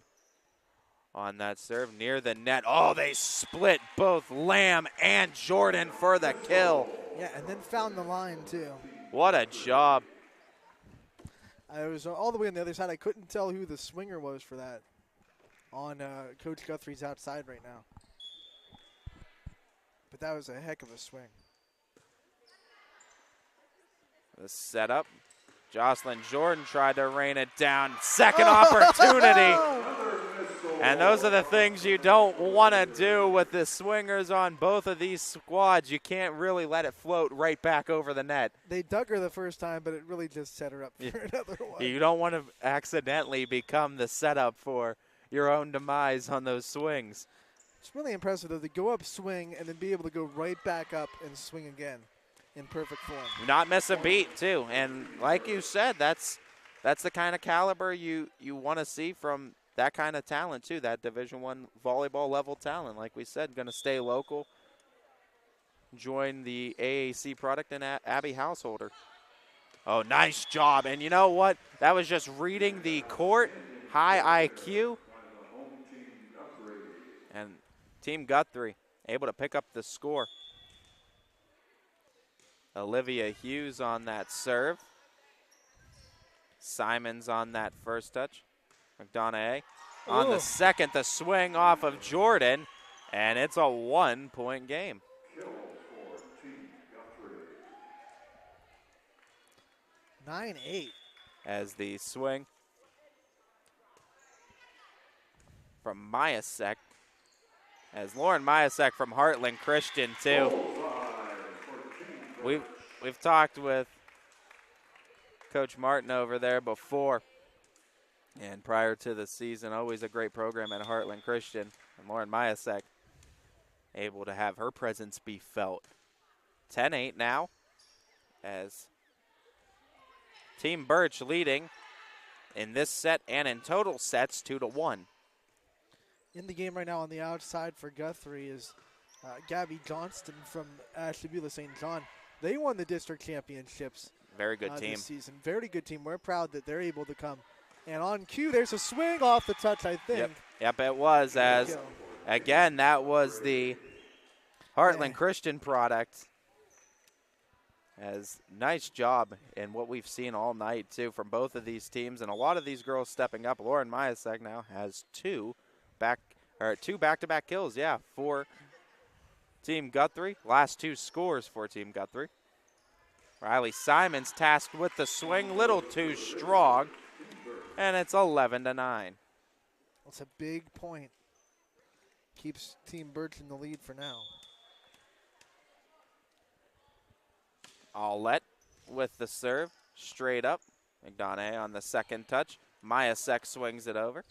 on that serve near the net. Oh, they split both Lamb and Jordan for the kill. Yeah, and then found the line too. What a job. I was all the way on the other side. I couldn't tell who the swinger was for that on Coach Guthrie's outside right now. But that was a heck of a swing. The setup. Jocelyn Jordan tried to rain it down. Second opportunity. And those are the things you don't want to do with the swingers on both of these squads. You can't really let it float right back over the net. They dug her the first time, but it really just set her up for another one. You don't want to accidentally become the setup for your own demise on those swings. It's really impressive, though, to go up, swing, and then be able to go right back up and swing again in perfect form. Not miss a beat, too. And like you said, that's the kind of caliber you want to see from that kind of talent, too, that Division I volleyball level talent. Like we said, going to stay local, join the AAC product, and Abby Householder. Oh, nice job. And you know what? That was just reading the court, high IQ. And Team Guthrie able to pick up the score. Olivia Hughes on that serve. Simons on that first touch. McDonough on the second, the swing off of Jordan, and it's a 1-point game. 9-8. As the swing from Mayasek, as Lauren Mayasek from Heartland Christian too. We've talked with Coach Martin over there before. And prior to the season, always a great program at Heartland Christian. And Lauren Mayasek able to have her presence be felt. 10-8 now as Team Birch leading in this set and in total sets 2-1. In the game right now on the outside for Guthrie is Gabby Johnston from Ashtabula St. John. They won the district championships. Very good team. This season. Very good team. We're proud that they're able to come. And on cue, there's a swing off the touch, I think. Yep, it was. As, again, that was the Heartland Christian product. As nice job in what we've seen all night, too, from both of these teams. And a lot of these girls stepping up. Lauren Mayasek now has two back-to-back kills, for Team Guthrie. Last two scores for Team Guthrie. Riley Simons tasked with the swing, little too strong. And it's 11-9. That's a big point. Keeps Team Birch in the lead for now. Aulette with the serve, straight up. McDonough on the second touch. Mayasek swings it over.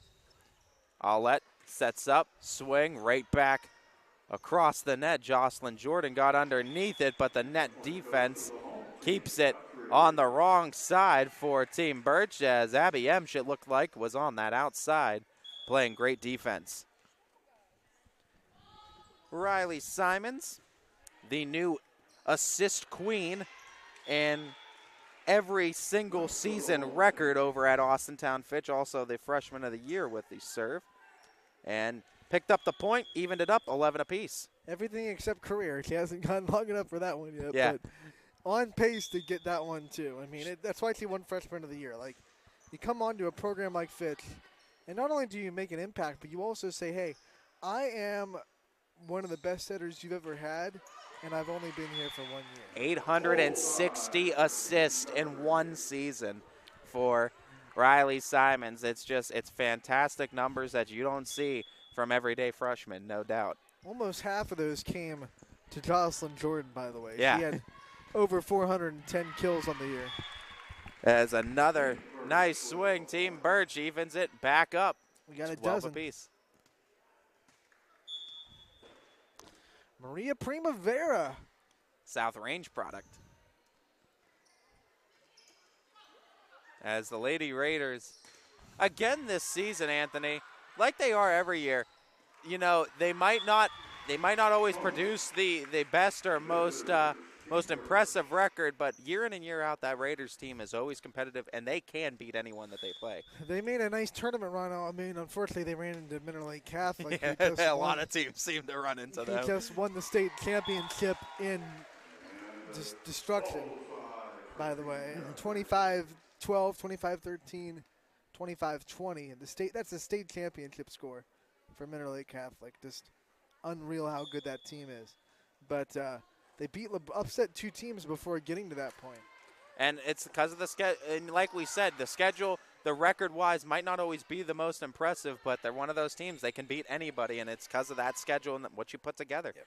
Aulette sets up, swing, right back across the net. Jocelyn Jordan got underneath it, but the net defense keeps it on the wrong side for Team Birch, as Abby Emsch, it looked like, was on that outside, playing great defense. Riley Simons, the new assist queen and every single season record over at Austintown Fitch, also the freshman of the year with the serve, and picked up the point, evened it up, 11 apiece. Everything except career. She hasn't gone long enough for that one yet. Yeah. But on pace to get that one, too. I mean, that's why she won Freshman of the Year. Like, you come on to a program like Fitch, and not only do you make an impact, but you also say, hey, I am one of the best setters you've ever had, and I've only been here for 1 year. 860 assists in one season for Riley Simons. It's fantastic numbers that you don't see from everyday freshmen, no doubt. Almost half of those came to Jocelyn Jordan, by the way. Yeah. She had over 410 kills on the year. As another nice swing, Team Birch evens it back up. We got a 12 dozen. apiece. Maria Primavera. South Range product. As the Lady Raiders, again this season, Anthony, like they are every year, you know, they might not always produce the best or most impressive record, but year in and year out, that Raiders team is always competitive, and they can beat anyone that they play. They made a nice tournament run. I mean, unfortunately, they ran into Mineral Lake Catholic. Yeah, a lot of teams seem to run into them. He just won the state championship in destruction, by the way. 25 25-12, 25-13, 25-20. And that's the state championship score for Mineral Lake Catholic. Just unreal how good that team is. But they upset 2 teams before getting to that point. And it's because of the schedule. And like we said, the schedule, the record-wise, might not always be the most impressive, but they're one of those teams. They can beat anybody, and it's because of that schedule and what you put together. Yep.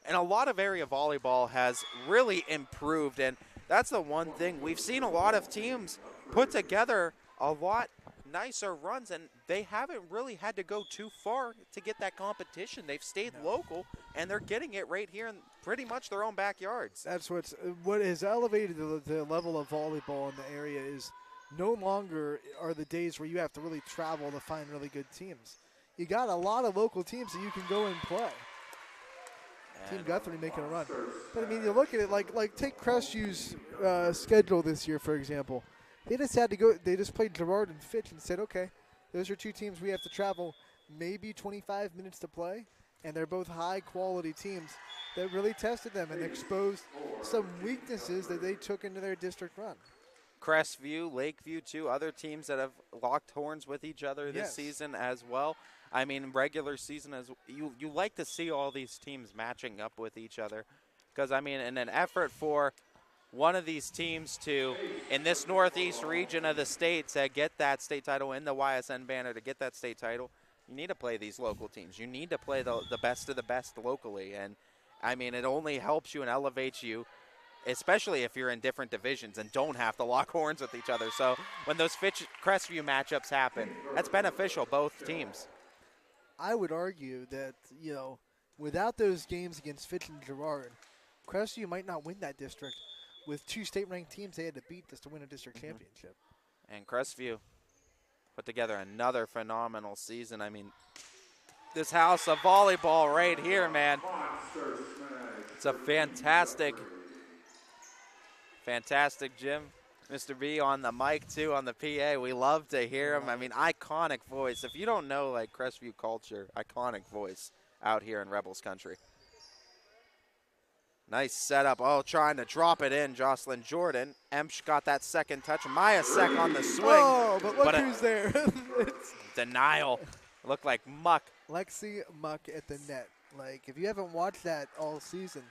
And a lot of area volleyball has really improved, and that's the one thing. We've seen a lot of teams put together a lot nicer runs, and they haven't really had to go too far to get that competition. They've stayed local, and they're getting it right here in pretty much their own backyards. That's what has elevated the level of volleyball in the area is no longer are the days where you have to really travel to find really good teams. You got a lot of local teams that you can go and play. Team Guthrie making a run. But, I mean, you look at it, like take Crestview's schedule this year, for example. They just had to go. They just played Girard and Fitch and said, okay, those are 2 teams we have to travel maybe 25 minutes to play, and they're both high-quality teams that really tested them and exposed some weaknesses that they took into their district run. Crestview, Lakeview, 2 other teams that have locked horns with each other this season as well. I mean, regular season, you like to see all these teams matching up with each other because, I mean, in an effort for one of these teams to, in this northeast region of the state, to get that state title in the YSN banner, to get that state title, you need to play these local teams. You need to play the best of the best locally. And, I mean, it only helps you and elevates you, especially if you're in different divisions and don't have to lock horns with each other. So when those Crestview matchups happen, that's beneficial, both teams. I would argue that, without those games against Fitch and Girard, Crestview might not win that district. With 2 state-ranked teams they had to beat just to win a district championship. And Crestview put together another phenomenal season. I mean, this house of volleyball right here, man. It's a fantastic gym. Mr. B on the mic, too, on the PA. We love to hear him. I mean, iconic voice. If you don't know, like, Crestview culture, iconic voice out here in Rebels country. Nice setup. Oh, trying to drop it in, Jocelyn Jordan. Emsch got that second touch. Maya Sek on the swing. Oh, but look who's there. Denial. Looked like Muck. Lexi Muck at the net. Like, if you haven't watched that all season,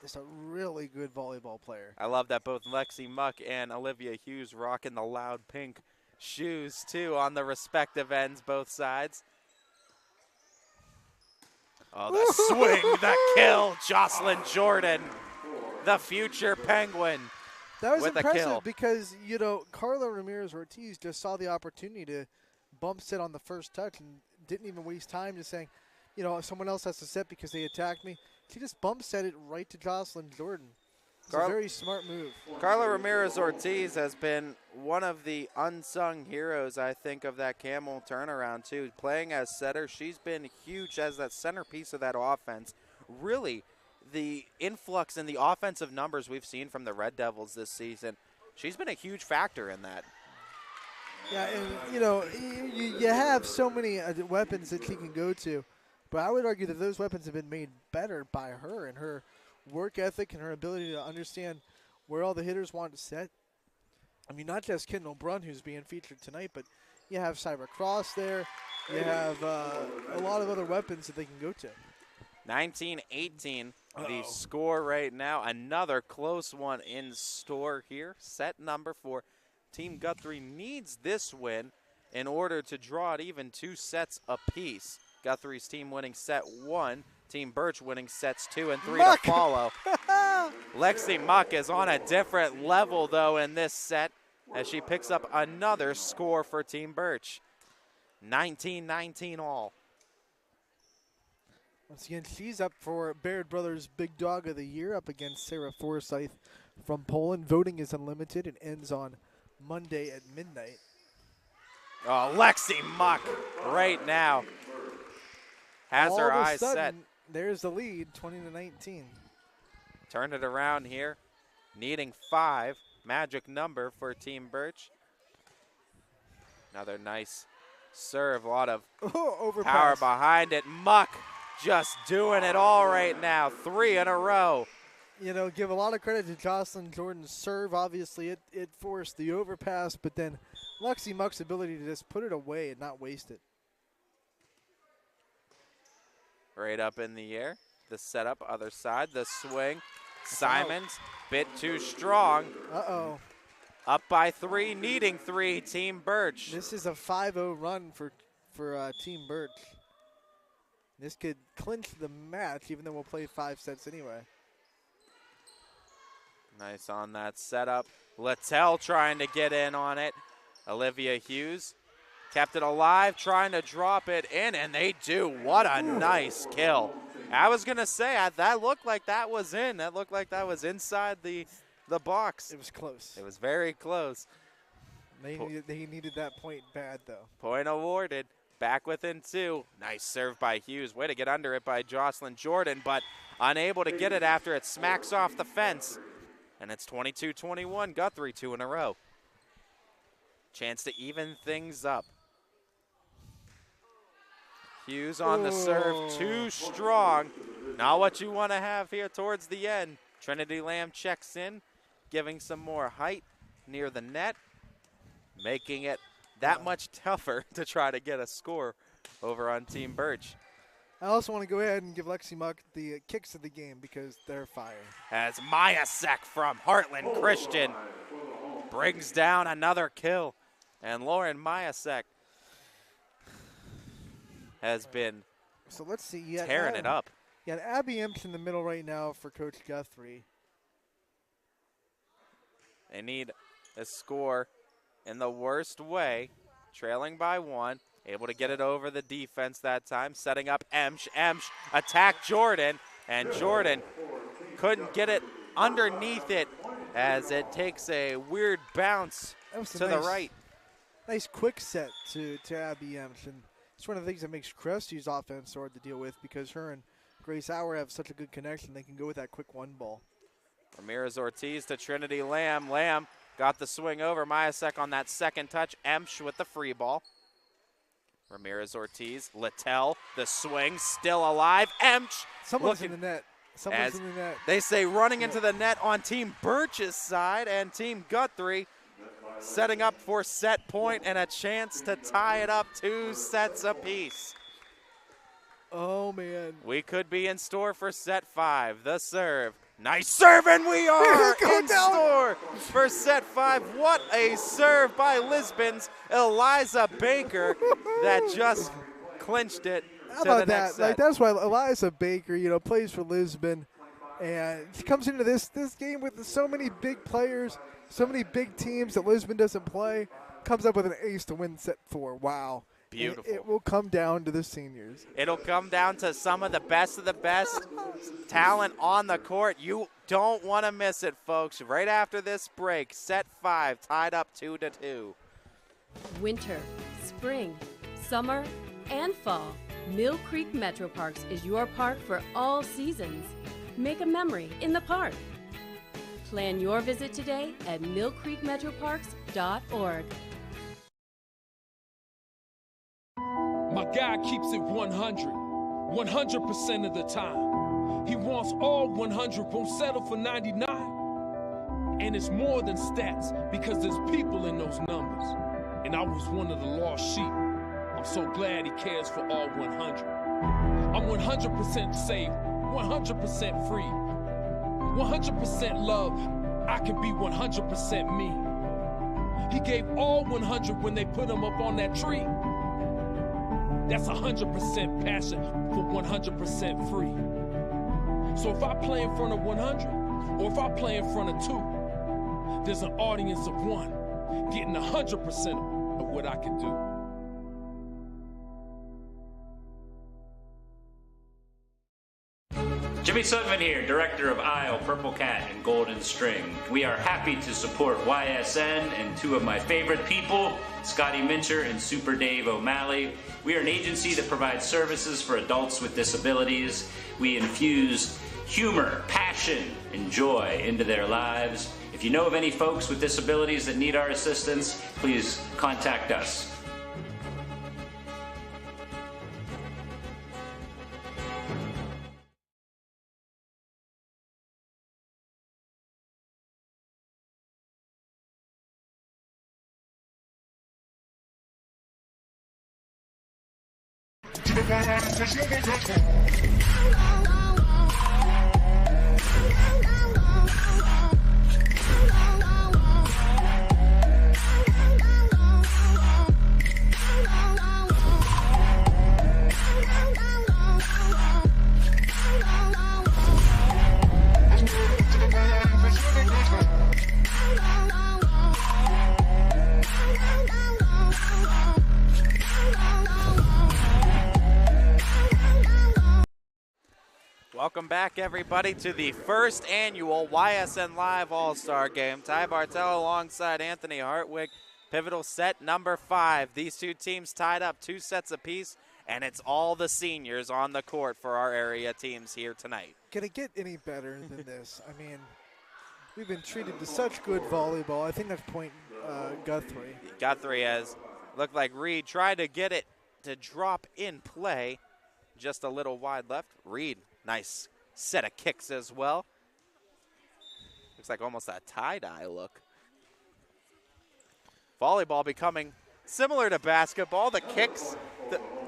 just a really good volleyball player. I love that both Lexi Muck and Olivia Hughes rocking the loud pink shoes, too, on the respective ends, both sides. Oh, the swing, the kill, Jocelyn Jordan, the future Penguin. That was with impressive a kill. Because, Carla Ramirez-Ortiz just saw the opportunity to bump set on the first touch and didn't even waste time just saying, if someone else has to set because they attacked me. She just bump set it right to Jocelyn Jordan. It's a very smart move. Carla Ramirez-Ortiz has been one of the unsung heroes, I think, of that Camel turnaround, too. Playing as setter, she's been huge as that centerpiece of that offense. Really, the influx in the offensive numbers we've seen from the Red Devils this season, she's been a huge factor in that. Yeah, and, you have so many weapons that she can go to, but I would argue that those weapons have been made better by her and her work ethic and her ability to understand where all the hitters want to set. I mean, not just Kendall Brunn, who's being featured tonight, but you have Cyber Cross there. You have a lot of other weapons that they can go to. 19-18, the score right now. Another close one in store here. Set number 4. Team Guthrie needs this win in order to draw it even 2 sets apiece. Guthrie's team winning set 1. Team Birch winning sets 2 and 3 to follow. Lexi Muck is on a different level, though, in this set as she picks up another score for Team Birch. 19-19 all. Once again, she's up for Baird Brothers Big Dog of the Year up against Sarah Forsyth from Poland. Voting is unlimited and ends on Monday at midnight. Oh, Lexi Muck right now has her eyes set. There's the lead, 20-19. Turn it around here, needing 5. Magic number for Team Birch. Another nice serve, a lot of power behind it. Muck just doing it all right now. 3 in a row you know, give a lot of credit to Jocelyn Jordan's serve. Obviously, it forced the overpass, but then Lexi Muck's ability to just put it away and not waste it. Right up in the air. The setup, other side, the swing. Simons, bit too strong. Uh-oh. Up by 3, needing 3, Team Birch. This is a 5-0 run for Team Birch. This could clinch the match, even though we'll play 5 sets anyway. Nice on that setup. Littell trying to get in on it. Olivia Hughes kept it alive, trying to drop it in, and they do. What a nice kill. I was going to say, that looked like that was in. That looked like that was inside the box. It was close. It was very close. They needed that point bad, though. Point awarded. Back within 2. Nice serve by Hughes. Way to get under it by Jocelyn Jordan, but unable to get it after it smacks off the fence. And it's 22-21. Guthrie 2 in a row. Chance to even things up. Hughes on the serve, too strong. Not what you want to have here towards the end. Trinity Lamb checks in, giving some more height near the net, making it that much tougher to try to get a score over on Team Birch. I also want to go ahead and give Lexi Muck the kicks of the game because they're fire. As Mayasek from Heartland Christian brings down another kill. And Lauren Mayasek has been tearing it up. Yeah, Abby Imps in the middle right now for Coach Guthrie. They need a score in the worst way, trailing by 1. Able to get it over the defense that time, setting up Emsch. Emsch attacked Jordan, and Jordan couldn't get it underneath it as it takes a weird bounce to the right. Nice quick set to Abby Emsch, and it's one of the things that makes Cressy's offense hard to deal with because her and Grace Hour have such a good connection. They can go with that quick 1 ball. Ramirez Ortiz to Trinity Lamb. Lamb got the swing over. Mayasek on that second touch. Emsch with the free ball. Ramirez Ortiz, Littell, the swing, still alive. Emsch. Someone's in the net. Someone's in the net. They say running into the net on Team Birch's side, and Team Guthrie setting up for set point and a chance to tie it up 2 sets apiece. Oh, man. We could be in store for set 5. The serve. Nice serve, and we are in store for set 5. What a serve by Lisbon's Eliza Baker that just clinched it How to about the next that? set. Like, that's why Eliza Baker, you know, plays for Lisbon, and she comes into this game with so many big players, so many big teams that Lisbon doesn't play, comes up with an ace to win set 4. Wow. Beautiful. It will come down to the seniors. It'll come down to some of the best talent on the court. You don't want to miss it, folks. Right after this break, set 5 tied up 2-2. Winter, spring, summer, and fall. Mill Creek Metro Parks is your park for all seasons. Make a memory in the park. Plan your visit today at millcreekmetroparks.org. My guy keeps it 100% of the time. He wants all 100, won't settle for 99. And it's more than stats because there's people in those numbers. And I was one of the lost sheep. I'm so glad he cares for all 100. I'm 100% safe, 100% free, 100% love. I can be 100% me. He gave all 100 when they put him up on that tree. That's 100% passion for 100% free. So if I play in front of 100, or if I play in front of 2, there's an audience of 1 getting 100% of what I can do. Jimmy Sutton here, director of Isle, Purple Cat, and Golden String. We are happy to support YSN and 2 of my favorite people, Scotty Mincher and Super Dave O'Malley. We are an agency that provides services for adults with disabilities. We infuse humor, passion, and joy into their lives. If you know of any folks with disabilities that need our assistance, please contact us. Welcome back, everybody, to the first annual YSN Live All-Star Game. Ty Bartel alongside Anthony Hartwig. Pivotal set number 5. These two teams tied up 2 sets apiece, and it's all the seniors on the court for our area teams here tonight. Can it get any better than this? I mean, we've been treated to such good volleyball. I think that's point Guthrie. Guthrie has looked like Reed tried to get it to drop in play. Just a little wide left. Reed, nice set of kicks as well. Looks like almost a tie-dye look. Volleyball becoming similar to basketball. The kicks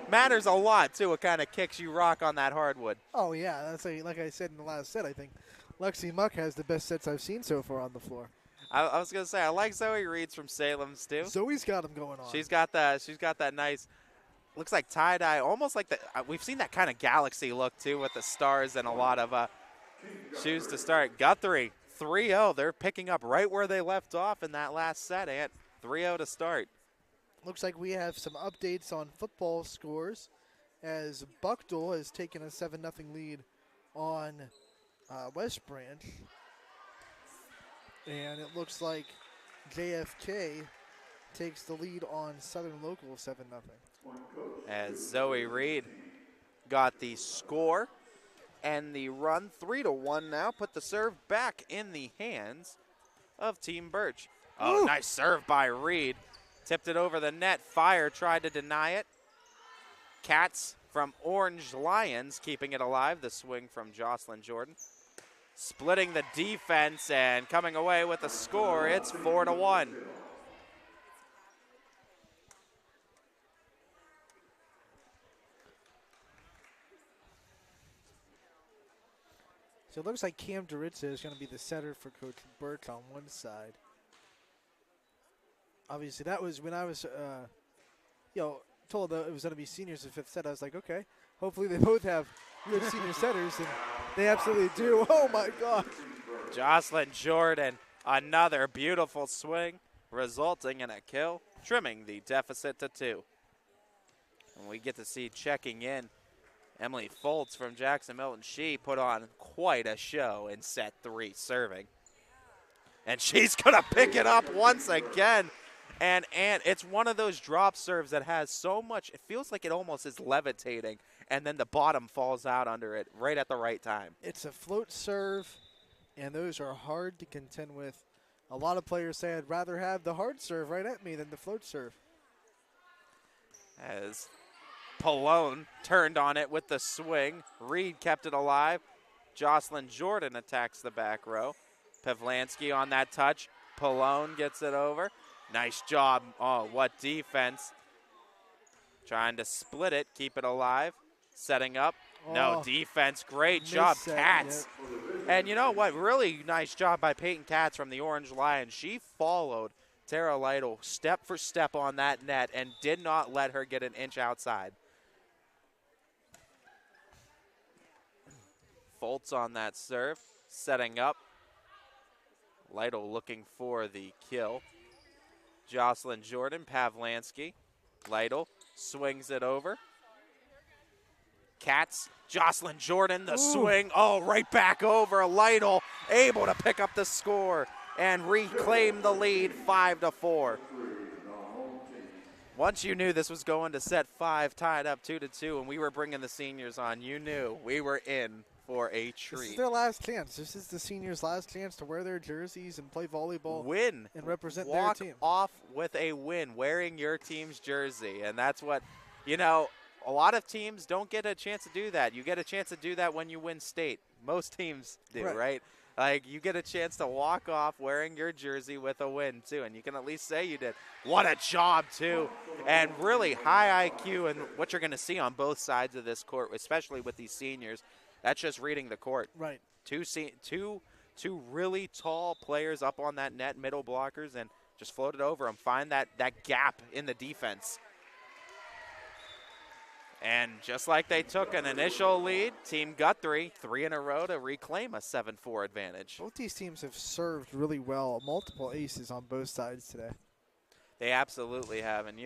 matters a lot, too, what kind of kicks you rock on that hardwood. Oh, yeah. That's like I said in the last set, I think Lexi Muck has the best sets I've seen so far on the floor. I was going to say, I like Zoe Reeds from Salem's, too. Zoe's got them going on. She's got that nice, looks like tie-dye, almost like we've seen that kind of galaxy look, too, with the stars and a lot of shoes to start. Guthrie, 3-0. They're picking up right where they left off in that last set, Ant. 3-0 to start. Looks like we have some updates on football scores as Buckdale has taken a 7-0 lead on West Branch. And it looks like JFK takes the lead on Southern Local 7-0. As Zoe Reed got the score and the run 3-1 now, put the serve back in the hands of Team Birch. Oh, nice serve by Reed. Tipped it over the net. Fire tried to deny it. Cats from Orange Lions keeping it alive. The swing from Jocelyn Jordan. Splitting the defense and coming away with the score. It's 4-1. So it looks like Cam Doritza is going to be the setter for Coach Birch on one side. Obviously, that was when I was, told that it was going to be seniors in 5th set. I was like, okay, hopefully they both have good senior setters, and they absolutely do. Oh, my gosh. Jocelyn Jordan, another beautiful swing, resulting in a kill, trimming the deficit to 2. And we get to see checking in Emily Foltz from Jackson Milton. She put on quite a show in set 3 serving. And she's going to pick it up once again. And it's one of those drop serves that has so much, it feels like it almost is levitating, and then the bottom falls out under it right at the right time. It's a float serve, and those are hard to contend with. A lot of players say I'd rather have the hard serve right at me than the float serve. As Pallone turned on it with the swing, Reed kept it alive. Jocelyn Jordan attacks the back row. Pavlansky on that touch. Pallone gets it over. Nice job. Oh, what defense. Trying to split it, keep it alive. Setting up. No defense. Great job, Katz. Yep. And you know what? Really nice job by Peyton Katz from the Orange Lions. She followed Tara Lytle step for step on that net and did not let her get an inch outside. Foltz on that serve. Setting up. Lytle looking for the kill. Jocelyn Jordan, Pavlansky. Lytle swings it over. Katz, Jocelyn Jordan, the swing. Oh, right back over. Lytle able to pick up the score and reclaim the lead 5-4. Once you knew this was going to set 5, tied up 2-2, and we were bringing the seniors on, you knew we were in for a treat. This is their last chance. This is the seniors' last chance to wear their jerseys and play volleyball. Win. And represent Walk their team. off with a win, wearing your team's jersey. And that's what, a lot of teams don't get a chance to do that. You get a chance to do that when you win state. Most teams do, right? Like, you get a chance to walk off wearing your jersey with a win, too, and you can at least say you did. What a job, too. And really high IQ, and what you're going to see on both sides of this court, especially with these seniors, that's just reading the court. Right. Two really tall players up on that net, middle blockers, and just float it over them, find that gap in the defense. And just like they took an initial lead, Team Guthrie, 3 in a row to reclaim a 7-4 advantage. Both these teams have served really well. Multiple aces on both sides today. They absolutely have, and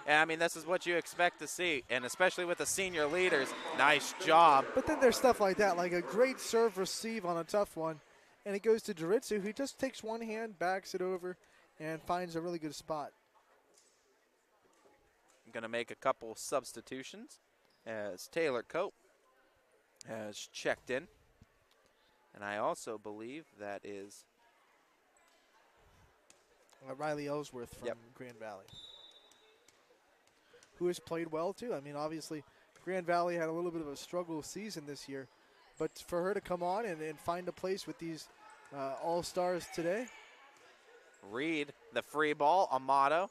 I mean, this is what you expect to see, and especially with the senior leaders, nice job. But then there's stuff like that, like a great serve receive on a tough one, and it goes to Duritsu, who just takes one hand, backs it over, and finds a really good spot. I'm going to make a couple substitutions as Taylor Cope has checked in. And I also believe that is Riley Ellsworth from Grand Valley, who has played well too. I mean, obviously, Grand Valley had a little bit of a struggle season this year, but for her to come on and find a place with these all-stars today. Reed, the free ball, Amato,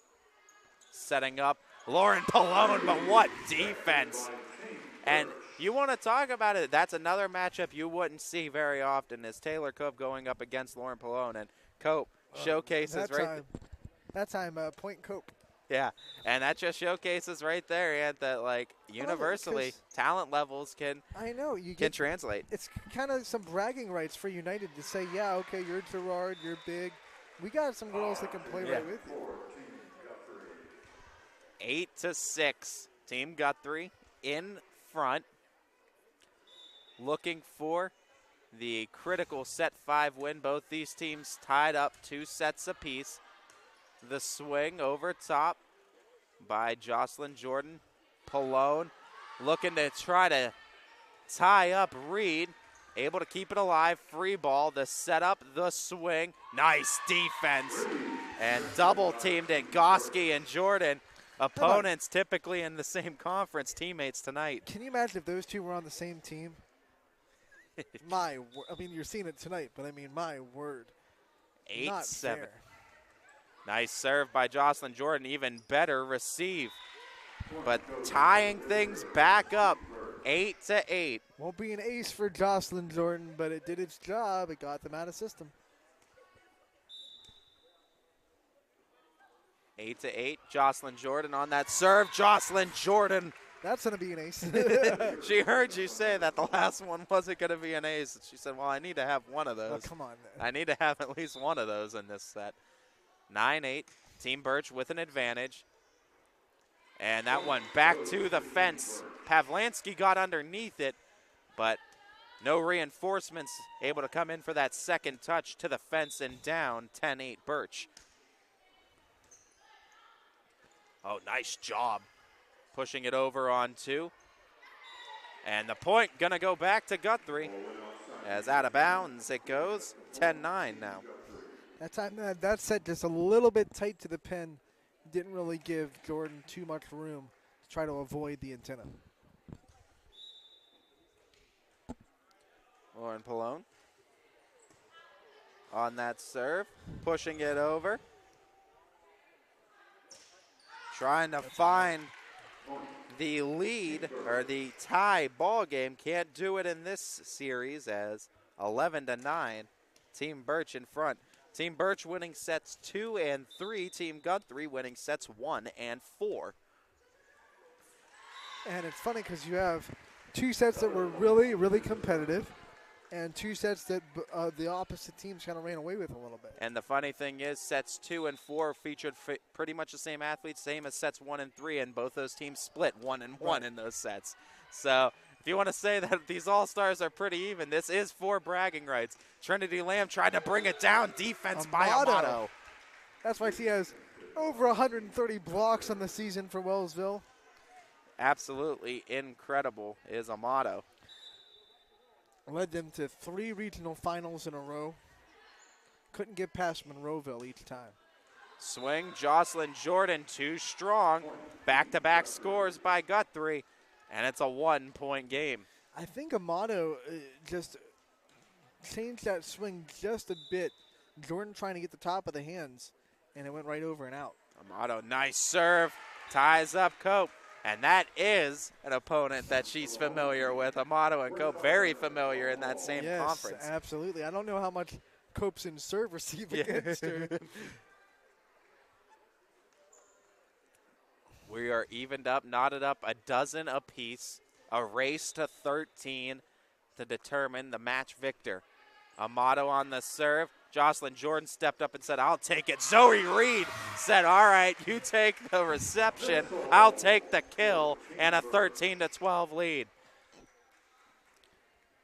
setting up Lauren Pallone, but what defense. And you want to talk about it, that's another matchup you wouldn't see very often, is Taylor Cope going up against Lauren Pallone. And Cope showcases That time, point Cope. Yeah, and that just showcases right there that, like, universally, talent levels can translate. It's kind of some bragging rights for United to say, yeah, okay, you're Gerard, you're big. We got some girls that can play right with you. 8-6, Team Guthrie in front, looking for the critical set 5 win. Both these teams tied up 2 sets apiece. The swing over top by Jocelyn Jordan. Pallone looking to try to tie up Reed. Able to keep it alive. Free ball. The setup, the swing. Nice defense. And double teamed it. Goski and Jordan. Opponents typically in the same conference, teammates tonight. Can you imagine if those two were on the same team? I mean, you're seeing it tonight, but I mean, my word. 8-7. Nice serve by Jocelyn Jordan. Even better receive. But tying things back up, 8-8. Won't be an ace for Jocelyn Jordan, but it did its job. It got them out of system. 8-8. Jocelyn Jordan on that serve. Jocelyn Jordan. That's going to be an ace. She heard you say that the last one wasn't going to be an ace. She said, well, I need to have one of those. Oh, come on. I need to have at least one of those in this set. 9-8. Team Birch with an advantage. And that one back to the fence. Pavlansky got underneath it, but no reinforcements. Able to come in for that second touch to the fence and down. 10-8 Birch. Oh, nice job. Pushing it over on 2. And the point going to go back to Guthrie. As out of bounds it goes. 10-9 now. That time, that set just a little bit tight to the pin. Didn't really give Jordan too much room to try to avoid the antenna. Lauren Pallone on that serve. Pushing it over. Trying to find the lead or the tie ball game. Can't do it in this series as 11-9. Team Birch in front. Team Birch winning sets 2 and 3. Team Guthrie winning sets 1 and 4. And it's funny because you have 2 sets that were really, really competitive and 2 sets that the opposite teams kind of ran away with a little bit. And the funny thing is sets 2 and 4 featured pretty much the same athletes, same as sets 1 and 3, and both those teams split 1 and 1 in those sets. So if you want to say that these all-stars are pretty even, this is for bragging rights. Trinity Lamb tried to bring it down. Defense by Amato. That's why she has over 130 blocks on the season for Wellsville. Absolutely incredible is Amato. Led them to 3 regional finals in a row. Couldn't get past Monroeville each time. Swing, Jocelyn Jordan, too strong. Back-to-back scores by Guthrie, and it's a 1-point game. I think Amato just changed that swing just a bit. Jordan trying to get the top of the hands, and it went right over and out. Amato, nice serve, ties up Cope. And that is an opponent that she's familiar with. Amato and Cope, very familiar in that same conference. Yes, absolutely. I don't know how much Cope's in serve receive against her. We are evened up, knotted up a dozen apiece. A race to 13 to determine the match victor. Amato on the serve. Jocelyn Jordan stepped up and said, I'll take it. Zoe Reed said, all right, you take the reception. I'll take the kill, and a 13-12 lead.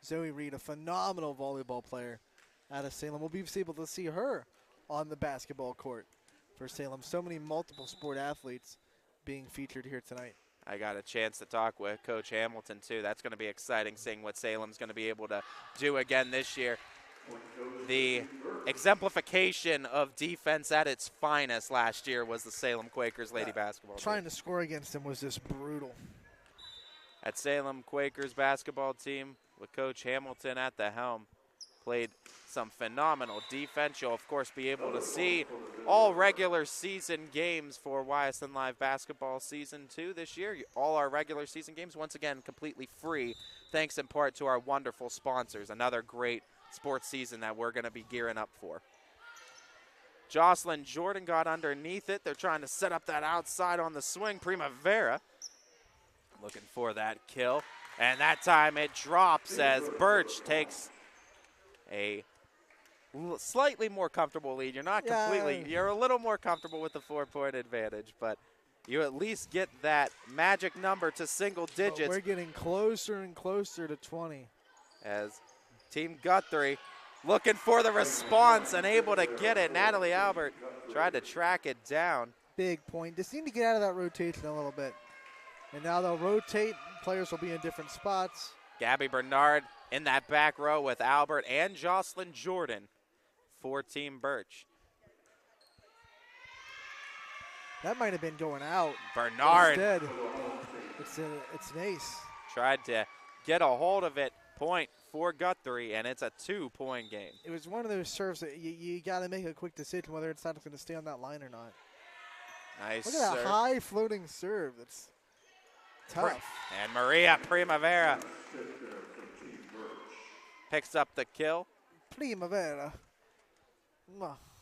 Zoe Reed, a phenomenal volleyball player out of Salem. We'll be able to see her on the basketball court for Salem. So many multiple sport athletes being featured here tonight. I got a chance to talk with Coach Hamilton, too. That's going to be exciting, seeing what Salem's going to be able to do again this year. The exemplification of defense at its finest last year was the Salem Quakers lady basketball Trying team. to score against them was just brutal. At Salem Quakers basketball team, with Coach Hamilton at the helm, played some phenomenal defense. You'll, of course, be able to see all regular season games for YSN Live Basketball Season 2 this year. All our regular season games, once again, completely free, thanks in part to our wonderful sponsors. Another great sports season that we're going to be gearing up for. Jocelyn Jordan got underneath it. They're trying to set up that outside on the swing. Primavera looking for that kill. And that time it drops as Birch takes a slightly more comfortable lead. You're not completely, you're a little more comfortable with the 4-point advantage, but you at least get that magic number to single digits. But we're getting closer and closer to 20. As Team Guthrie looking for the response and able to get it. Natalie Albert tried to track it down. Big point. Just need to get out of that rotation a little bit. And now they'll rotate. Players will be in different spots. Gabby Bernard in that back row with Albert and Jocelyn Jordan for Team Birch. That might have been going out. Bernard. Instead, it's an ace. Tried to get a hold of it. Point for Guthrie, and it's a 2-point game. It was one of those serves that you got to make a quick decision whether it's not going to stay on that line or not. Nice Look at serve. that high floating serve. That's tough. And Maria Primavera picks up the kill. Primavera.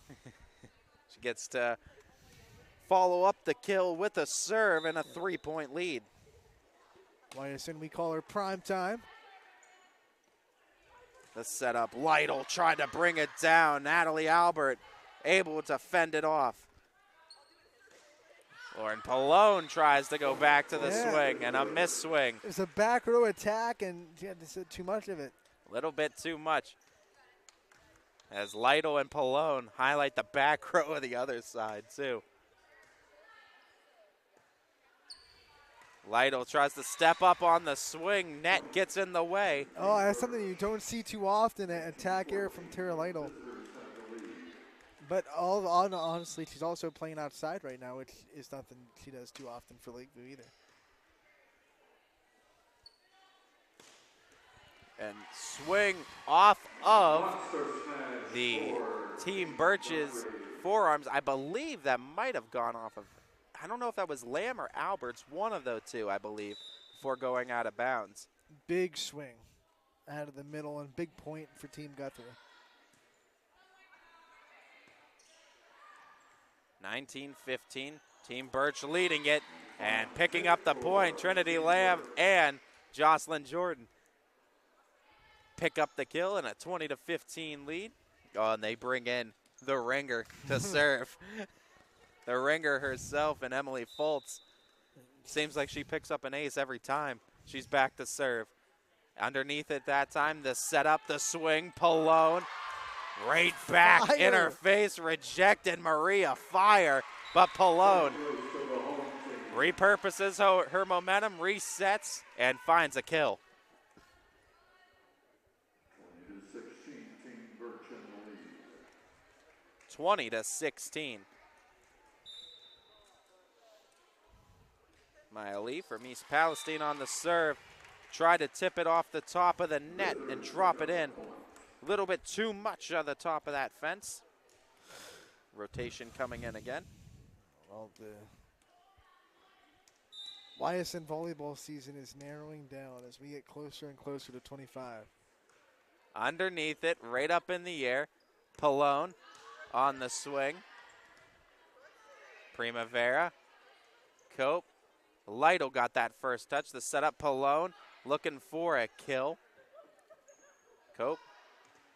She gets to follow up the kill with a serve and a 3-point lead. YSN, we call her prime time. The setup, Lytle tried to bring it down. Natalie Albert able to fend it off. Lauren Pallone tries to go back to the swing, and a missed swing. It's a back row attack, and she had too much of it. A little bit too much. As Lytle and Pallone highlight the back row of the other side, too. Lytle tries to step up on the swing. Net gets in the way. Oh, that's something you don't see too often, an attack error from Tara Lytle. But honestly, she's also playing outside right now, which is nothing she does too often for Lakeview either. And swing off of the Team Birch's forearms. I believe that might have gone off of, I don't know if that was Lamb or Alberts, one of those two, I believe, before going out of bounds. Big swing out of the middle and big point for Team Guthrie. 19-15, Team Birch leading it and picking up the point. Trinity Lamb and Jocelyn Jordan pick up the kill in a 20-15 lead. Oh, and they bring in the ringer to serve. The ringer herself and Emily Foltz. Seems like she picks up an ace every time she's back to serve. Underneath it that time, the setup, the swing, Pallone. Right back in her face, rejected Maria Fire, but Pallone repurposes her momentum, resets, and finds a kill. 20-16. Maya Lee from East Palestine on the serve. Tried to tip it off the top of the net and drop it in. little bit too much on the top of that fence. Rotation coming in again. Well, the YSN volleyball season is narrowing down as we get closer and closer to 25. Underneath it, right up in the air. Pallone on the swing. Primavera. Cope. Lytle got that first touch. The setup, Pallone looking for a kill. Cope.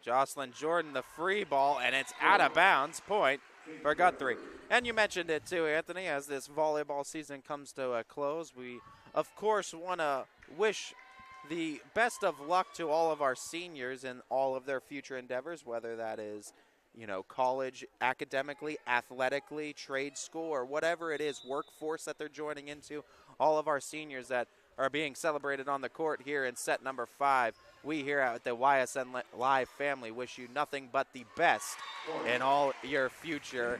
Jocelyn Jordan, the free ball, and it's out of bounds. Point for Guthrie. And you mentioned it too, Anthony, as this volleyball season comes to a close. We, of course, want to wish the best of luck to all of our seniors in all of their future endeavors, whether that is, you know, college, academically, athletically, trade school, or whatever it is, workforce that they're joining into. All of our seniors that are being celebrated on the court here in set number 5. We here at the YSN Live family wish you nothing but the best in all your future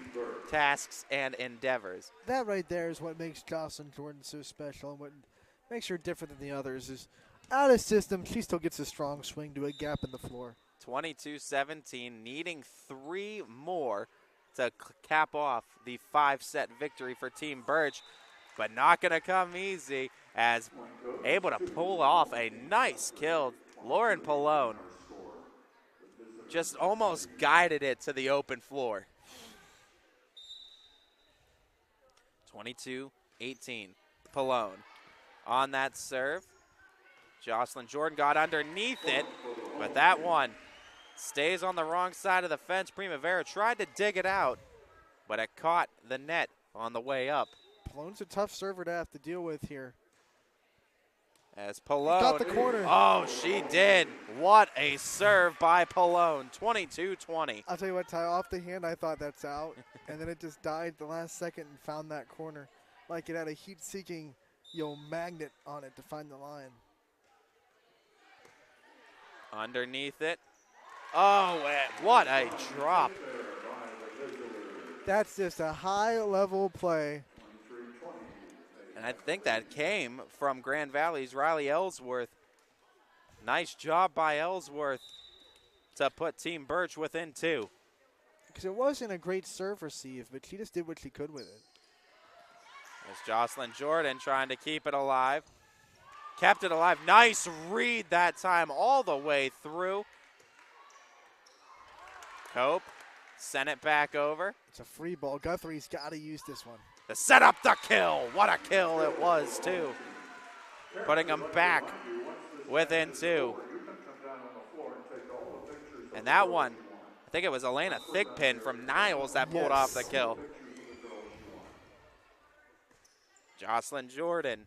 tasks and endeavors. That right there is what makes Jocelyn Jordan so special, and what makes her different than the others is out of system, she still gets a strong swing to a gap in the floor. 22-17, needing 3 more to cap off the 5-set victory for Team Birch, but not going to come easy, as able to pull off a nice kill. Lauren Pallone just almost guided it to the open floor. 22-18, Pallone on that serve. Jocelyn Jordan got underneath it, but that one stays on the wrong side of the fence. Primavera tried to dig it out, but it caught the net on the way up. Pallone's a tough server to have to deal with here. As Pallone got the corner. Oh, she did. What a serve by Pallone. 22-20. I'll tell you what, Ty, off the hand, I thought that's out, and then it just died the last second and found that corner like it had a heat-seeking, magnet on it to find the line. Underneath it. Oh, what a drop. That's just a high-level play. And I think that came from Grand Valley's Riley Ellsworth. Nice job by Ellsworth to put Team Birch within 2. Because it wasn't a great serve receive, but she just did what she could with it. There's Jocelyn Jordan trying to keep it alive. Kept it alive. Nice read that time all the way through. Cope sent it back over. It's a free ball. Guthrie's got to use this one. To set up the kill. What a kill it was, too. Putting them back within 2. And that one, I think it was Elena Thigpen from Niles that pulled off the kill. Jocelyn Jordan.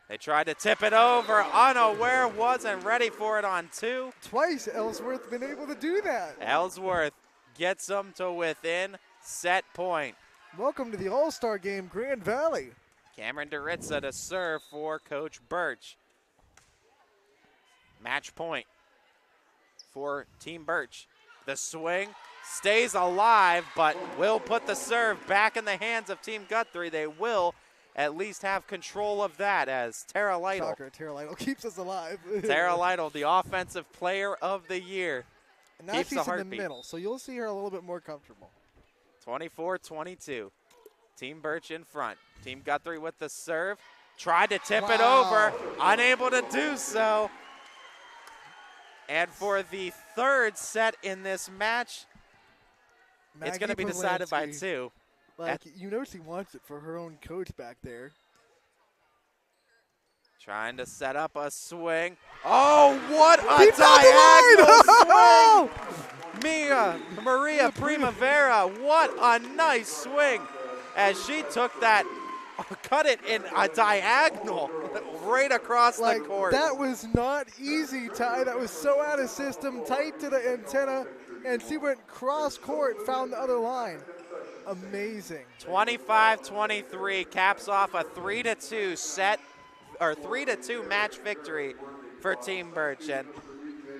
They tried to tip it over, unaware, wasn't ready for it on 2. Twice Ellsworth been able to do that. Ellsworth gets them to within set point. Welcome to the All-Star Game, Grand Valley. Cameron Doritza to serve for Coach Birch. Match point for Team Birch. The swing stays alive, but will put the serve back in the hands of Team Guthrie. They will at least have control of that, as Tara Lytle. Tara Lytle keeps us alive. Tara Lytle, the Offensive Player of the Year. And now she's in the middle, so you'll see her a little bit more comfortable. 24-22. Team Birch in front. Team Guthrie with the serve. Tried to tip it over. Unable to do so. And for the 3rd set in this match, it's going to be decided by 2. Like, she wants it for her own coach back there. Trying to set up a swing. Oh, what a diagonal swing! Maria Primavera, what a nice swing as she took that, cut it in a diagonal right across the court. That was not easy, Ty. That was so out of system, tight to the antenna, and she went cross court, found the other line. Amazing. 25-23 caps off a 3-2 set, or 3-2 match victory for Team Birch.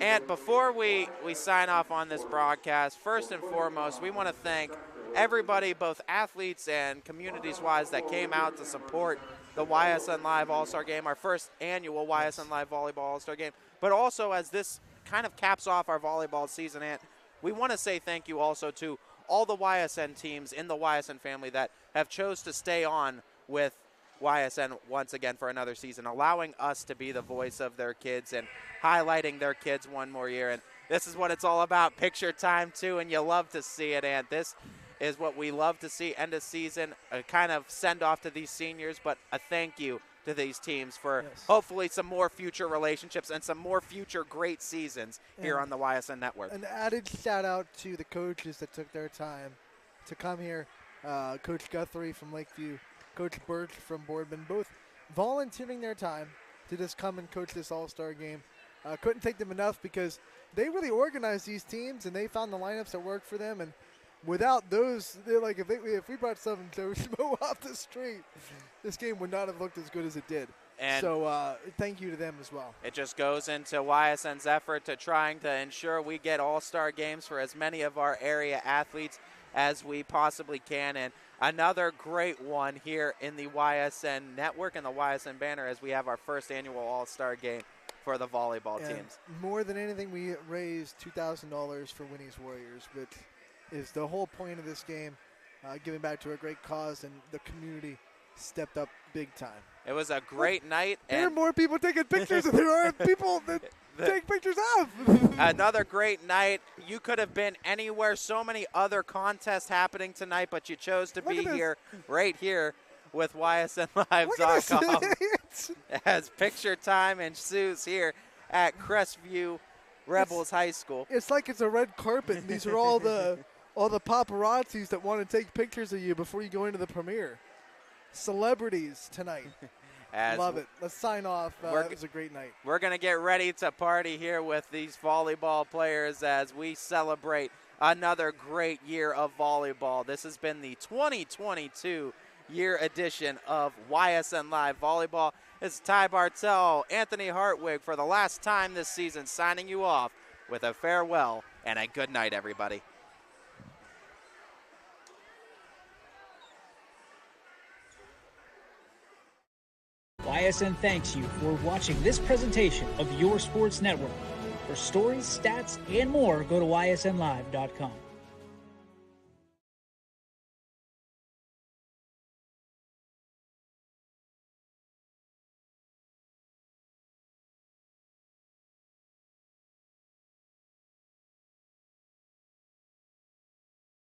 And before we sign off on this broadcast, first and foremost, we want to thank everybody, both athletes and communities-wise, that came out to support the YSN Live All-Star Game, our first annual YSN Live Volleyball All-Star Game. But also, as this kind of caps off our volleyball season. And we want to say thank you also to all the YSN teams in the YSN family that have chose to stay on with YSN once again for another season, allowing us to be the voice of their kids and highlighting their kids one more year. And this is what it's all about, picture time too, and you love to see it. And this is what we love to see, end of season, a kind of send off to these seniors, but a thank you to these teams for hopefully some more future relationships and some more future great seasons here on the YSN network. An added shout out to the coaches that took their time to come here. Coach Guthrie from Lakeview, Coach Birch from Boardman, both volunteering their time to just come and coach this all-star game. Couldn't thank them enough because they really organized these teams and they found the lineups that worked for them. And without those, they're like, if we brought some to Schmo off the street, this game would not have looked as good as it did. And so thank you to them as well. It just goes into YSN's effort to trying to ensure we get all-star games for as many of our area athletes as we possibly can. And another great one here in the YSN network and the YSN banner as we have our first annual all-star game for the volleyball teams. More than anything, we raised $2,000 for Winnie's Warriors, which is the whole point of this game, giving back to a great cause, and the community stepped up big time. It was a great night. There are more people taking pictures than there are people that take pictures of. Another great night. You could have been anywhere. So many other contests happening tonight, but you chose to be here, right here, with YSNLive.com as picture time ensues here at Crestview Rebels High School. It's like it's a red carpet, and these are all the paparazzis that want to take pictures of you before you go into the premiere. Celebrities tonight. Love it. Let's sign off. It was a great night. We're going to get ready to party here with these volleyball players as we celebrate another great year of volleyball. This has been the 2022 year edition of YSN Live Volleyball. It's Ty Bartell, Anthony Hartwig for the last time this season, signing you off with a farewell and a good night, everybody. YSN thanks you for watching this presentation of your sports network. For stories, stats, and more, go to ysnlive.com.